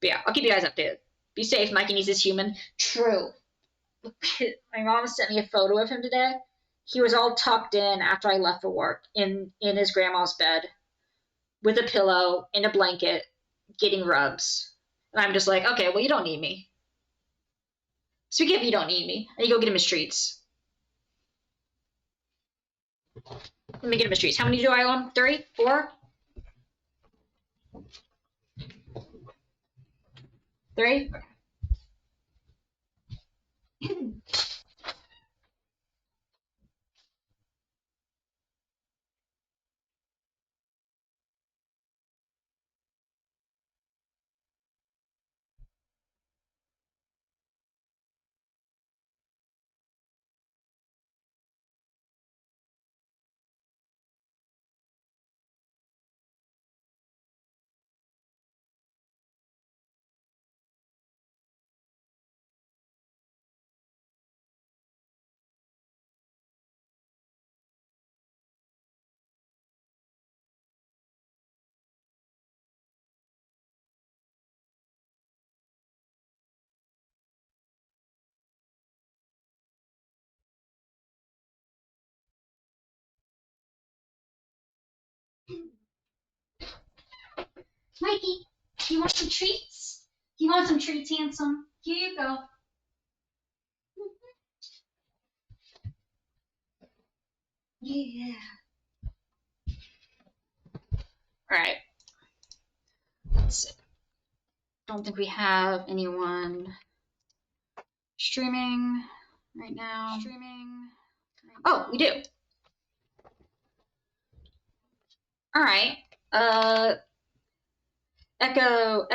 But yeah, I'll keep you guys updated. Be safe, Mikey needs his human. True. My mom sent me a photo of him today. He was all tucked in after I left for work in his grandma's bed with a pillow in a blanket getting rubs. And I'm just like, okay, well, you don't need me. Speaking of you don't need me, I need to go get him his treats. Let me get him his treats. How many do I owe him? 3? 4? 3? Mikey, you want some treats? You want some treats, handsome? Here you go. Yeah. All right. Let's see. Don't think we have anyone streaming right now. Oh, we do. All right. Echo.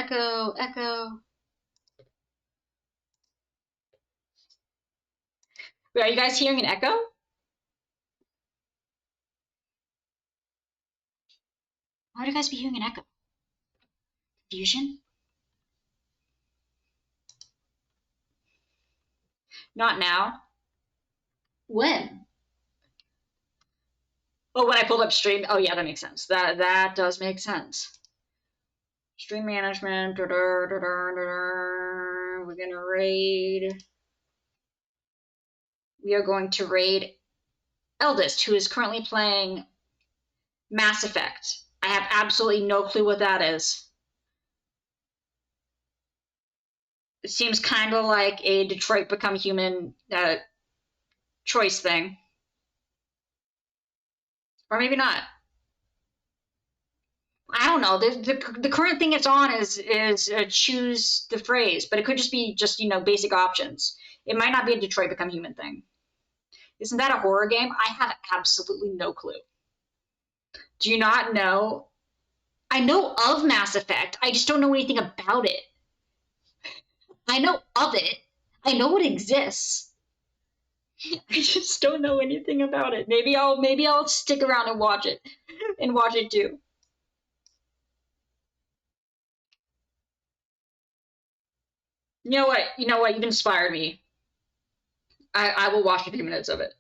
Wait, are you guys hearing an echo? Why would you guys be hearing an echo? Confusion? Not now. When? Oh, when I pulled up stream. Oh, yeah, that makes sense. That does make sense. Stream management. We're gonna raid. We are going to raid Eldest, who is currently playing Mass Effect. I have absolutely no clue what that is. It seems kind of like a Detroit Become Human choice thing. Or maybe not. I don't know. The current thing it's on is choose the phrase, but it could just be basic options. It might not be a Detroit Become Human thing. Isn't that a horror game? I have absolutely no clue. Do you not know? I know of Mass Effect. I just don't know anything about it. I know of it. I know it exists. I just don't know anything about it. Maybe I'll stick around and watch it too. You know what? You've inspired me. I will watch a few minutes of it.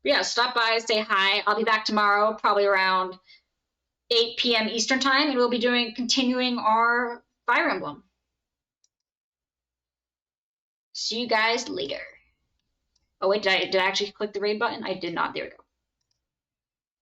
But yeah, stop by, say hi. I'll be back tomorrow, probably around 8 p.m. Eastern time, and we'll be continuing our Fire Emblem. See you guys later. Oh wait, did I actually click the raid button? I did not. There we go.